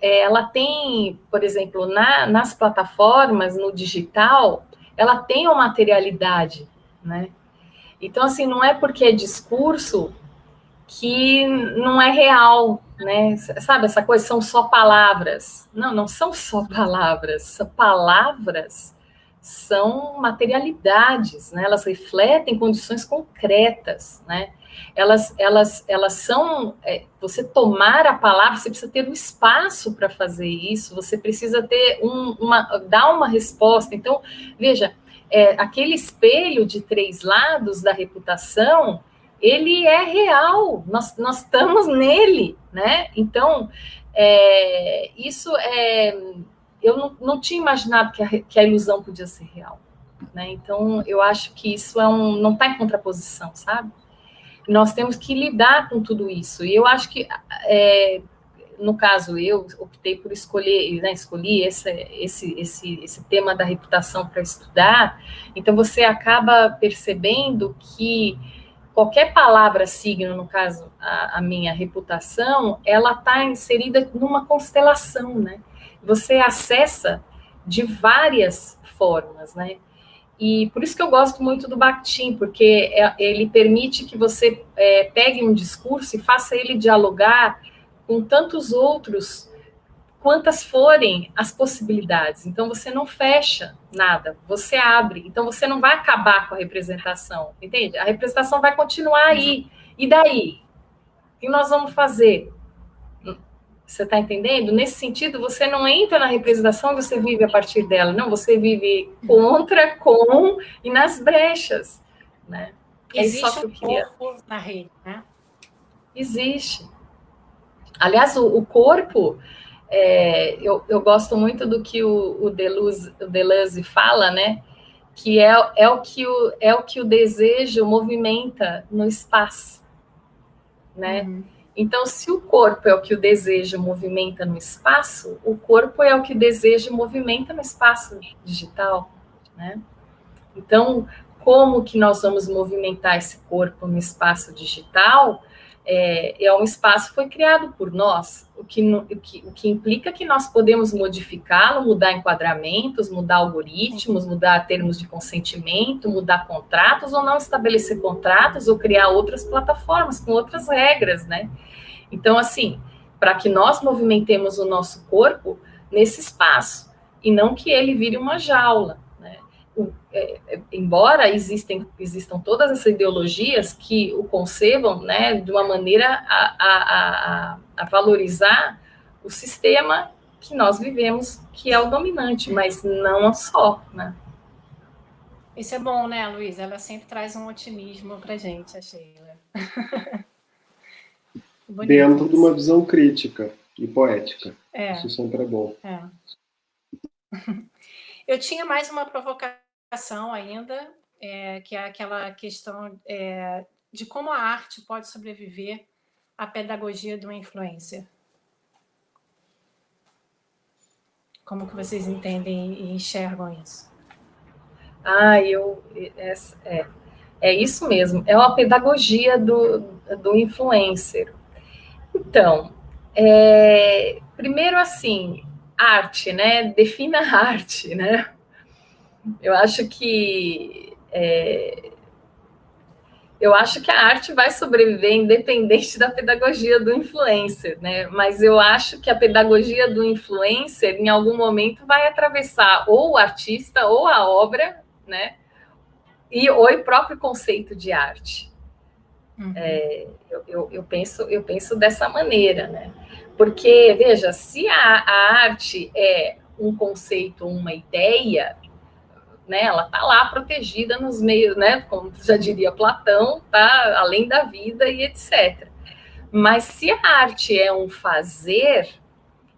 Ela tem, por exemplo, nas plataformas, no digital, ela tem uma materialidade, né? Então, assim, não é porque é discurso que não é real, né? Sabe essa coisa? São só palavras. Não são só palavras. Palavras são materialidades, né? Elas refletem condições concretas, né? Elas são, você tomar a palavra, você precisa ter um espaço para fazer isso, você precisa ter dar uma resposta. Então, veja, aquele espelho de 3 lados da reputação, ele é real, nós estamos nele, né? Então, isso eu não tinha imaginado que a ilusão podia ser real, né? Então, eu acho que isso não está em contraposição, sabe? nós temos que lidar com tudo isso. E eu acho que, no caso, eu optei por escolher, né, escolhi esse tema da reputação para estudar. Então, você acaba percebendo que qualquer palavra signo, no caso, a minha reputação, ela está inserida numa constelação, né? Você acessa de várias formas, né? E por isso que eu gosto muito do Bakhtin, porque ele permite que você pegue um discurso e faça ele dialogar com tantos outros, quantas forem as possibilidades. Então, você não fecha nada, você abre. Então, você não vai acabar com a representação, entende? A representação vai continuar aí. E daí? O que nós vamos fazer? Você está entendendo? Nesse sentido, você não entra na representação e você vive a partir dela. Não, você vive contra, com e nas brechas, né? Existe um corpo na rede, né? Existe. Aliás, o corpo, eu gosto muito do que o Deleuze fala, né? Que é o que o desejo movimenta no espaço, né? Uhum. Então, se o corpo é o que o desejo movimenta no espaço, o corpo é o que o desejo movimenta no espaço digital, né? Então, como que nós vamos movimentar esse corpo no espaço digital? É um espaço que foi criado por nós, o que implica que nós podemos modificá-lo, mudar enquadramentos, mudar algoritmos, mudar termos de consentimento, mudar contratos, ou não estabelecer contratos, ou criar outras plataformas com outras regras, né? Então, assim, para que nós movimentemos o nosso corpo nesse espaço, e não que ele vire uma jaula, né? Embora existam todas essas ideologias que o concebam, né, de uma maneira a valorizar o sistema que nós vivemos, que é o dominante, mas não só, né? Isso é bom, né, Luísa? Ela sempre traz um otimismo para a gente, a Sheila. Dentro de uma visão crítica e poética. Isso sempre é bom. Eu tinha mais uma provocação ainda, que é aquela questão de como a arte pode sobreviver à pedagogia do influencer. Como que vocês entendem e enxergam isso? É isso mesmo, é uma pedagogia do influencer. Então, primeiro assim, arte, né? Defina a arte, né? Eu acho que a arte vai sobreviver independente da pedagogia do influencer, né? Mas eu acho que a pedagogia do influencer, em algum momento, vai atravessar ou o artista ou a obra, né? Ou o próprio conceito de arte. Uhum. Eu penso dessa maneira, né? Porque, veja, se a arte é um conceito, uma ideia, né, ela está lá protegida nos meios, né, como já diria Platão, tá além da vida e etc. Mas se a arte é um fazer,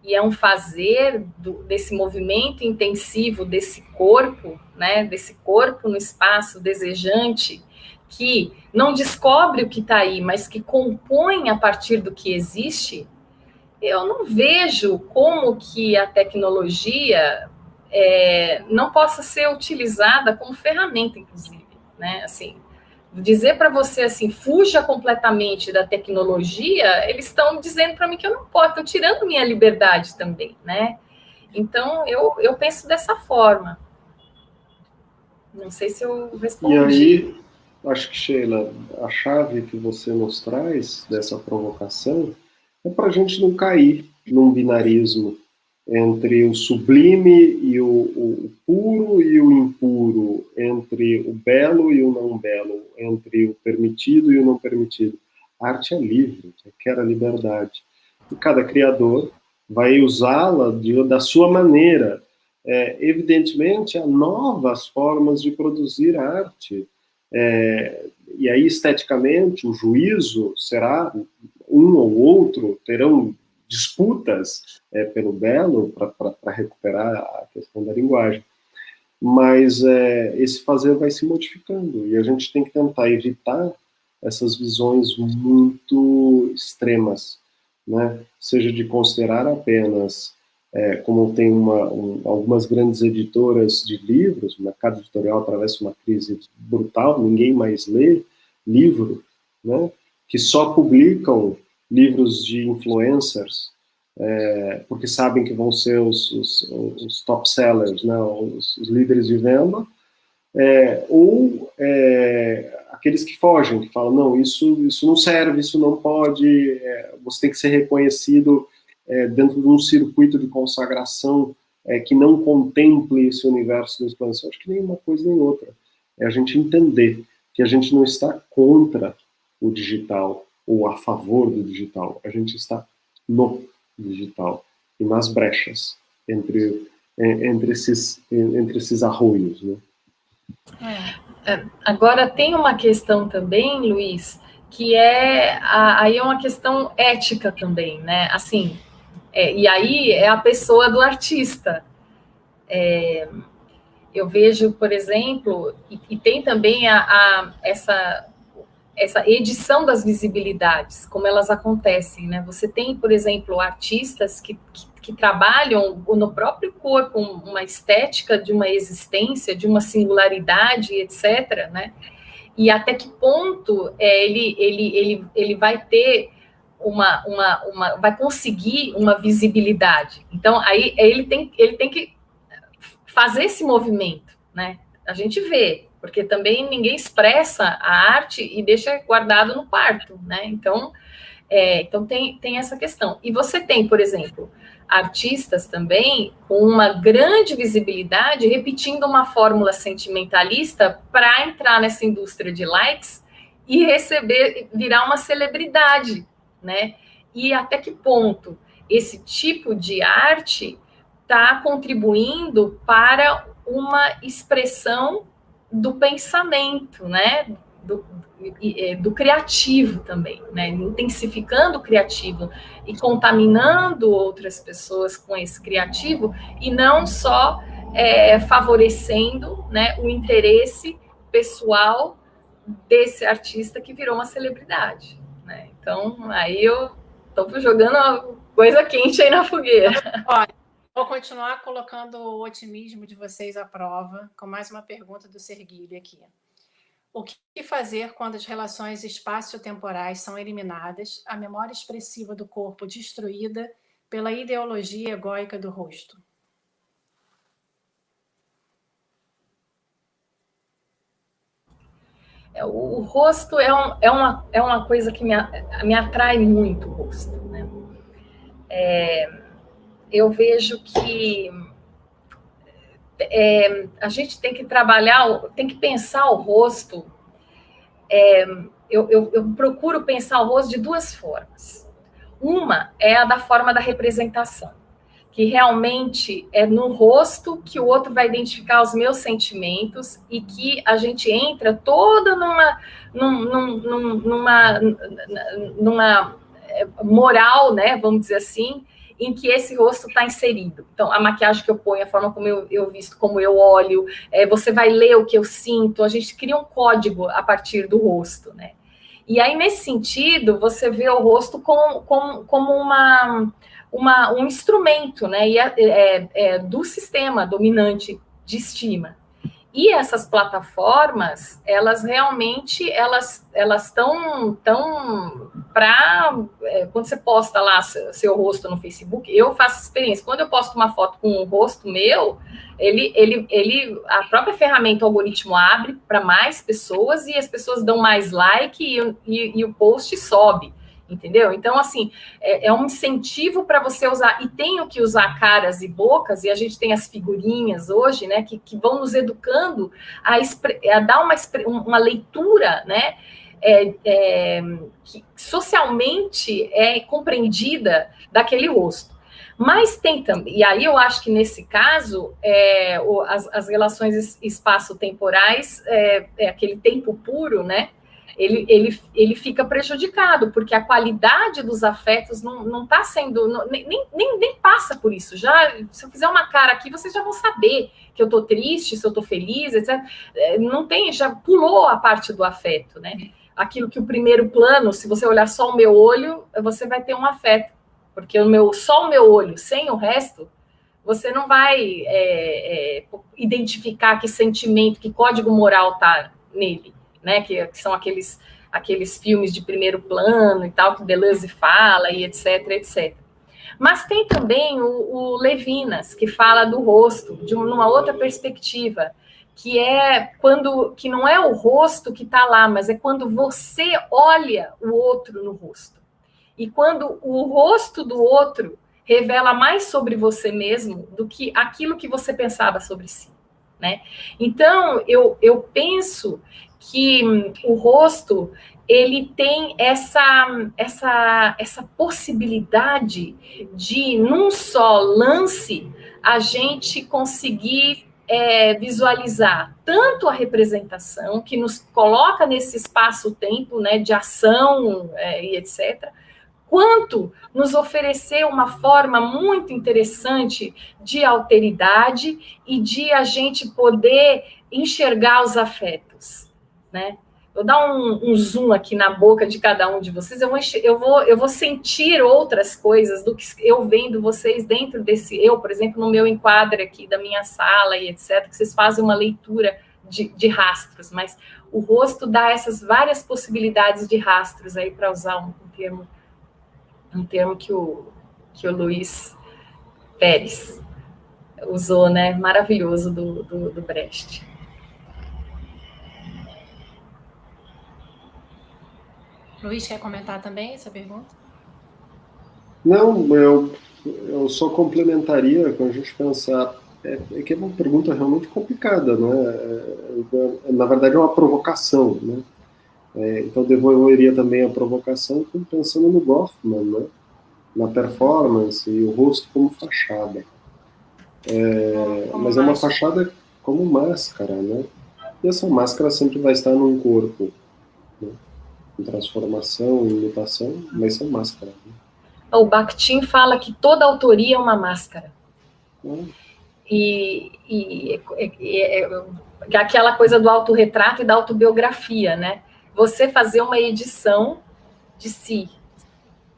e é um fazer desse movimento intensivo desse corpo, né, desse corpo no espaço desejante, que não descobre o que está aí, mas que compõe a partir do que existe, eu não vejo como que a tecnologia não possa ser utilizada como ferramenta, inclusive, né? Assim, dizer para você assim, fuja completamente da tecnologia, eles estão dizendo para mim que eu não posso, estão tirando minha liberdade também, né? Então, eu penso dessa forma. Não sei se eu respondi. E aí, acho que, Sheila, a chave que você nos traz dessa provocação é para a gente não cair num binarismo entre o sublime e o puro e o impuro, entre o belo e o não belo, entre o permitido e o não permitido. A arte é livre, quer a liberdade. E cada criador vai usá-la da sua maneira. Evidentemente, há novas formas de produzir arte. E aí, esteticamente, o juízo será um ou outro, terão disputas pelo belo para recuperar a questão da linguagem. Mas esse fazer vai se modificando e a gente tem que tentar evitar essas visões muito extremas, né? Seja de considerar apenas, como tem algumas grandes editoras de livros, o mercado editorial atravessa uma crise brutal, ninguém mais lê livro, né? Que só publicam livros de influencers, porque sabem que vão ser os top sellers, né? Os líderes de venda, ou aqueles que fogem, que falam, não, isso não serve, isso não pode, você tem que ser reconhecido dentro de um circuito de consagração que não contemple esse universo da expansão. Acho que nem uma coisa nem outra. É a gente entender que a gente não está contra o digital ou a favor do digital, a gente está no digital e nas brechas entre esses arroios, né? Agora, tem uma questão também, Luiz, que aí é uma questão ética também, né? Assim, e aí é a pessoa do artista. Eu vejo, por exemplo, e tem também essa edição das visibilidades, como elas acontecem, né? Você tem, por exemplo, artistas que trabalham no próprio corpo uma estética de uma existência, de uma singularidade, etc., né? E até que ponto ele vai ter vai conseguir uma visibilidade. Então, aí ele tem que fazer esse movimento, né? A gente vê, porque também ninguém expressa a arte e deixa guardado no quarto, né? Então tem essa questão. E você tem, por exemplo, artistas também com uma grande visibilidade repetindo uma fórmula sentimentalista para entrar nessa indústria de likes e virar uma celebridade, né? E até que ponto esse tipo de arte está contribuindo para uma expressão do pensamento, né? Do criativo também, né? Intensificando o criativo e contaminando outras pessoas com esse criativo e não só favorecendo, né, o interesse pessoal desse artista que virou uma celebridade, né? Então, aí eu estou jogando uma coisa quente aí na fogueira. Olha, vou continuar colocando o otimismo de vocês à prova com mais uma pergunta do Serguilho aqui. O que fazer quando as relações espaço-temporais são eliminadas, a memória expressiva do corpo destruída pela ideologia egóica do rosto? O rosto é uma coisa que me atrai muito, o rosto, né? Eu vejo que a gente tem que trabalhar, tem que pensar o rosto. Eu procuro pensar o rosto de duas formas. Uma é a da forma da representação, que realmente é no rosto que o outro vai identificar os meus sentimentos e que a gente entra toda numa moral, né, vamos dizer assim, em que esse rosto está inserido. Então, a maquiagem que eu ponho, a forma como eu visto, como eu olho, você vai ler o que eu sinto, a gente cria um código a partir do rosto, né? E aí, nesse sentido, você vê o rosto como um instrumento, né? E do sistema dominante de estima. E essas plataformas, elas realmente, elas estão para... quando você posta lá seu rosto no Facebook, eu faço experiência. Quando eu posto uma foto com o rosto meu, a própria ferramenta, o algoritmo abre para mais pessoas e as pessoas dão mais like e o post sobe. Entendeu? Então, assim, é um incentivo para você usar, e tenho que usar caras e bocas, e a gente tem as figurinhas hoje, né, que vão nos educando a dar uma leitura, né, que socialmente é compreendida daquele rosto. Mas tem também, e aí eu acho que nesse caso, as relações espaço-temporais, aquele tempo puro, né, ele fica prejudicado, porque a qualidade dos afetos não está sendo, nem passa por isso. Já, se eu fizer uma cara aqui, vocês já vão saber que eu estou triste, se eu estou feliz, etc. Não tem, já pulou a parte do afeto, né? aquilo que o primeiro plano, se você olhar só o meu olho, você vai ter um afeto, porque só o meu olho, sem o resto, você não vai identificar que sentimento, que código moral está nele, né? Que são aqueles filmes de primeiro plano e tal, que Deleuze fala, e etc, etc. Mas tem também o Levinas, que fala do rosto, numa outra perspectiva, que não é o rosto que está lá, mas é quando você olha o outro no rosto. E quando o rosto do outro revela mais sobre você mesmo do que aquilo que você pensava sobre si, né? Então, eu penso que o rosto, ele tem essa possibilidade de, num só lance, a gente conseguir visualizar tanto a representação, que nos coloca nesse espaço-tempo, né, de ação e etc., quanto nos oferecer uma forma muito interessante de alteridade e de a gente poder enxergar os afetos, né? Vou dar um zoom aqui na boca de cada um de vocês, eu vou sentir outras coisas do que eu vendo vocês dentro desse, por exemplo, no meu enquadro aqui da minha sala e etc., que vocês fazem uma leitura de rastros, mas o rosto dá essas várias possibilidades de rastros aí, para usar um termo que o Luiz Pérez usou, né? Maravilhoso do Brecht. Luiz, quer comentar também essa pergunta? Não, eu só complementaria quando a gente pensar. É que é uma pergunta realmente complicada, né? Na verdade, é uma provocação, né? Então, devolveria também a provocação pensando no Goffman, né? Na performance e o rosto como fachada. Mas é uma fachada como máscara, né? E essa máscara sempre vai estar num corpo, né? Em transformação, em mutação, vai ser máscara. Né? O Bakhtin fala que toda autoria é uma máscara. E aquela coisa do autorretrato e da autobiografia, né? Você fazer uma edição de si.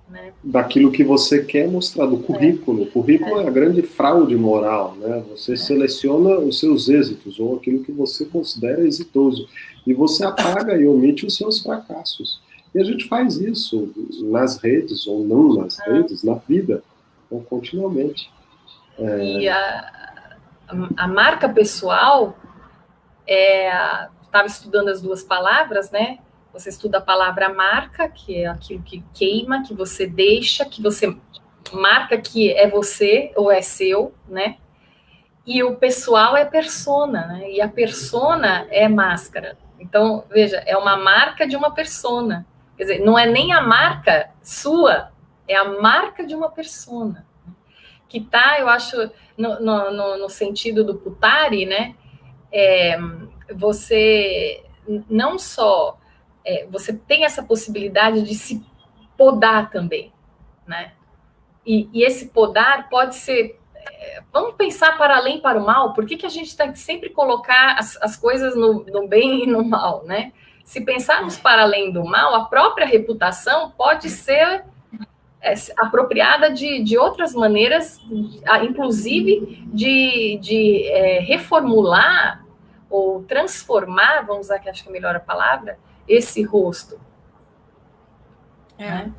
Né? Daquilo que você quer mostrar, do currículo. O currículo é a grande fraude moral, né? Você seleciona os seus êxitos, ou aquilo que você considera exitoso, e você apaga e omite os seus fracassos. E a gente faz isso nas redes, ou não nas redes, na vida, então, continuamente. E a marca pessoal, estava estudando as duas palavras, né? Você estuda a palavra marca, que é aquilo que queima, que você deixa, que você marca que é você ou é seu, né? E o pessoal é persona, né? E a persona é máscara. Então, veja, é uma marca de uma persona. Quer dizer, não é nem a marca sua, é a marca de uma persona. Que tá, eu acho, no sentido do Putari, né? Você não só... você tem essa possibilidade de se podar também, né? E esse podar pode ser... vamos pensar para além, para o mal. Por que a gente tem que sempre colocar as coisas no bem e no mal, né? Se pensarmos para além do mal, a própria reputação pode ser apropriada de outras maneiras, inclusive de reformular ou transformar, vamos usar que acho que é melhor a palavra, esse rosto. Né?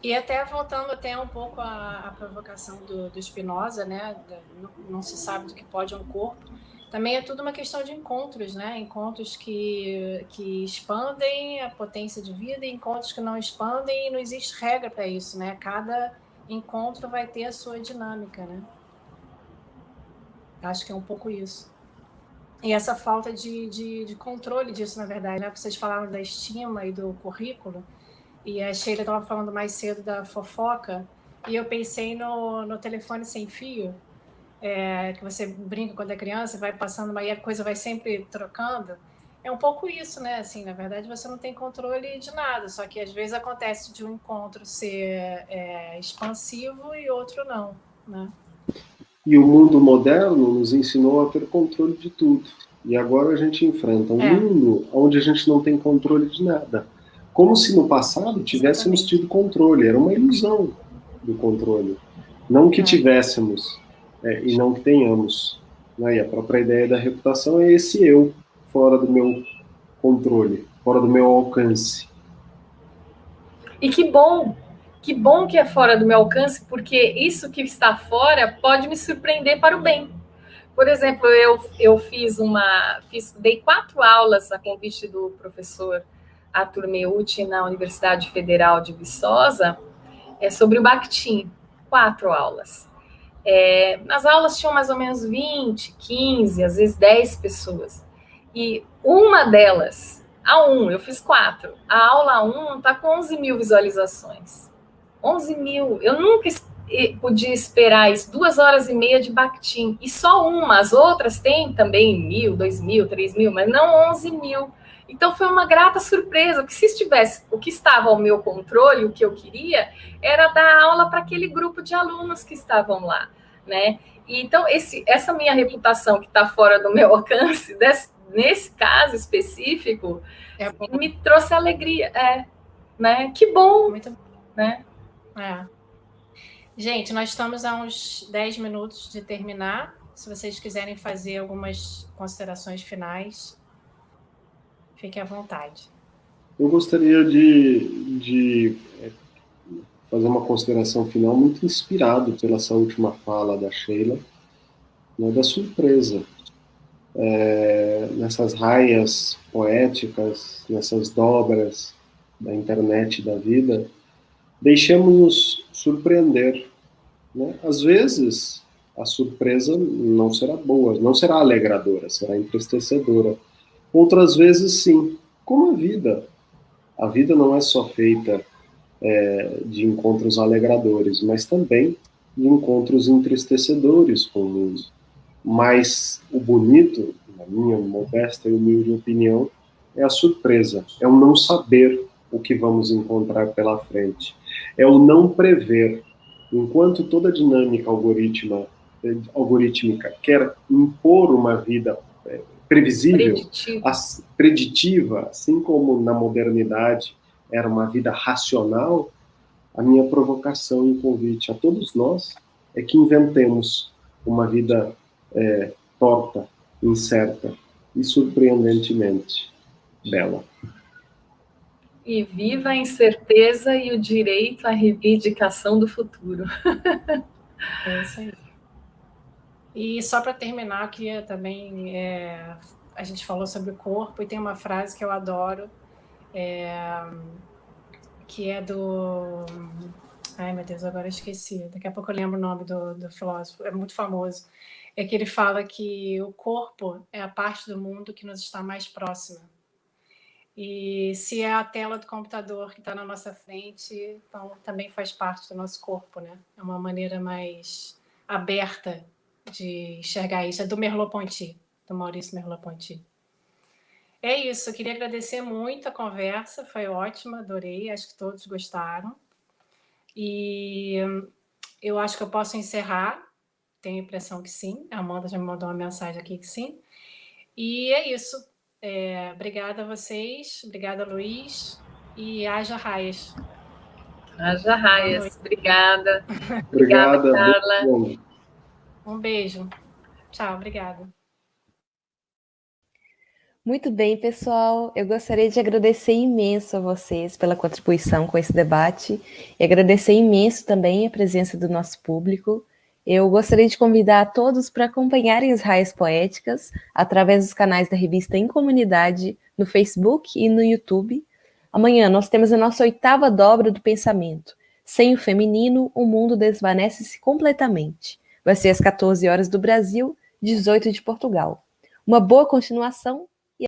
E até voltando até um pouco à provocação do Spinoza, né? Não se sabe do que pode um corpo. Também é tudo uma questão de encontros, né? Encontros que expandem a potência de vida e encontros que não expandem, e não existe regra para isso, né? Cada encontro vai ter a sua dinâmica, né? Acho que é um pouco isso. E essa falta de controle disso, na verdade, né? Vocês falaram da estima e do currículo, e a Sheila estava falando mais cedo da fofoca, e eu pensei no telefone sem fio, que você brinca quando é criança, vai passando, mas a coisa vai sempre trocando. É um pouco isso, né? Assim, na verdade, você não tem controle de nada, só que às vezes acontece de um encontro ser expansivo e outro não, né? E o mundo moderno nos ensinou a ter controle de tudo. E agora a gente enfrenta um mundo onde a gente não tem controle de nada. como se no passado tivéssemos tido controle. Era uma ilusão do controle. Não que tivéssemos, e não que tenhamos. Né? E a própria ideia da reputação é esse eu, fora do meu controle, fora do meu alcance. E que bom que é fora do meu alcance, porque isso que está fora pode me surpreender para o bem. Por exemplo, eu dei 4 aulas a convite do professor Arthur Meucci na Universidade Federal de Viçosa, sobre o Bakhtin, 4 aulas. Nas aulas tinham mais ou menos 20, 15, às vezes 10 pessoas. E uma delas, eu fiz 4. A aula 1 está com 11 mil visualizações. 11 mil. Eu nunca podia esperar isso. 2 horas e meia de Bakhtin. E só uma. As outras têm também 1.000, 2.000, 3.000, mas não 11 mil. Então, foi uma grata surpresa, porque se estivesse o que estava ao meu controle, o que eu queria, era dar aula para aquele grupo de alunos que estavam lá, né? Então, essa minha reputação que está fora do meu alcance, nesse caso específico, me trouxe alegria, né? Que bom, muito bom, né? Gente, nós estamos a uns 10 minutos de terminar. Se vocês quiserem fazer algumas considerações finais, fique à vontade. Eu gostaria de fazer uma consideração final muito inspirado pela essa última fala da Sheila, né, da surpresa. Nessas raias poéticas, nessas dobras da internet da vida, deixemos-nos surpreender. Né? Às vezes, a surpresa não será boa, não será alegradora, será entristecedora. Outras vezes, sim, como a vida. A vida não é só feita de encontros alegradores, mas também de encontros entristecedores com o mundo. Mas o bonito, na minha modesta e humilde opinião, é a surpresa, é o não saber o que vamos encontrar pela frente, é o não prever. Enquanto toda dinâmica algorítmica quer impor uma vida previsível, preditiva, assim como na modernidade era uma vida racional, a minha provocação e convite a todos nós é que inventemos uma vida torta, incerta e surpreendentemente bela. E viva a incerteza e o direito à reivindicação do futuro. É isso aí. E só para terminar, eu queria também... a gente falou sobre o corpo e tem uma frase que eu adoro, que é do... Ai, meu Deus, agora eu esqueci. Daqui a pouco eu lembro o nome do filósofo. É muito famoso. É que ele fala que o corpo é a parte do mundo que nos está mais próxima. E se é a tela do computador que está na nossa frente, então também faz parte do nosso corpo, né? É uma maneira mais aberta de enxergar isso. É do Merleau-Ponty, do Maurício Merleau-Ponty. É isso, eu queria agradecer muito a conversa, foi ótima, adorei, acho que todos gostaram. E eu acho que eu posso encerrar, tenho a impressão que sim, a Amanda já me mandou uma mensagem aqui que sim. E é isso. Obrigada a vocês, obrigada, Luiz, e haja raias. Haja raias, obrigada. Obrigada, Carla. Um beijo. Tchau, obrigada. Muito bem, pessoal. Eu gostaria de agradecer imenso a vocês pela contribuição com esse debate e agradecer imenso também a presença do nosso público. Eu gostaria de convidar a todos para acompanharem as Raias Poéticas através dos canais da revista Em Comunidade, no Facebook e no YouTube. Amanhã nós temos a nossa 8ª dobra do pensamento. Sem o feminino, o mundo desvanece-se completamente. Vai ser às 14 horas do Brasil, 18 de Portugal. Uma boa continuação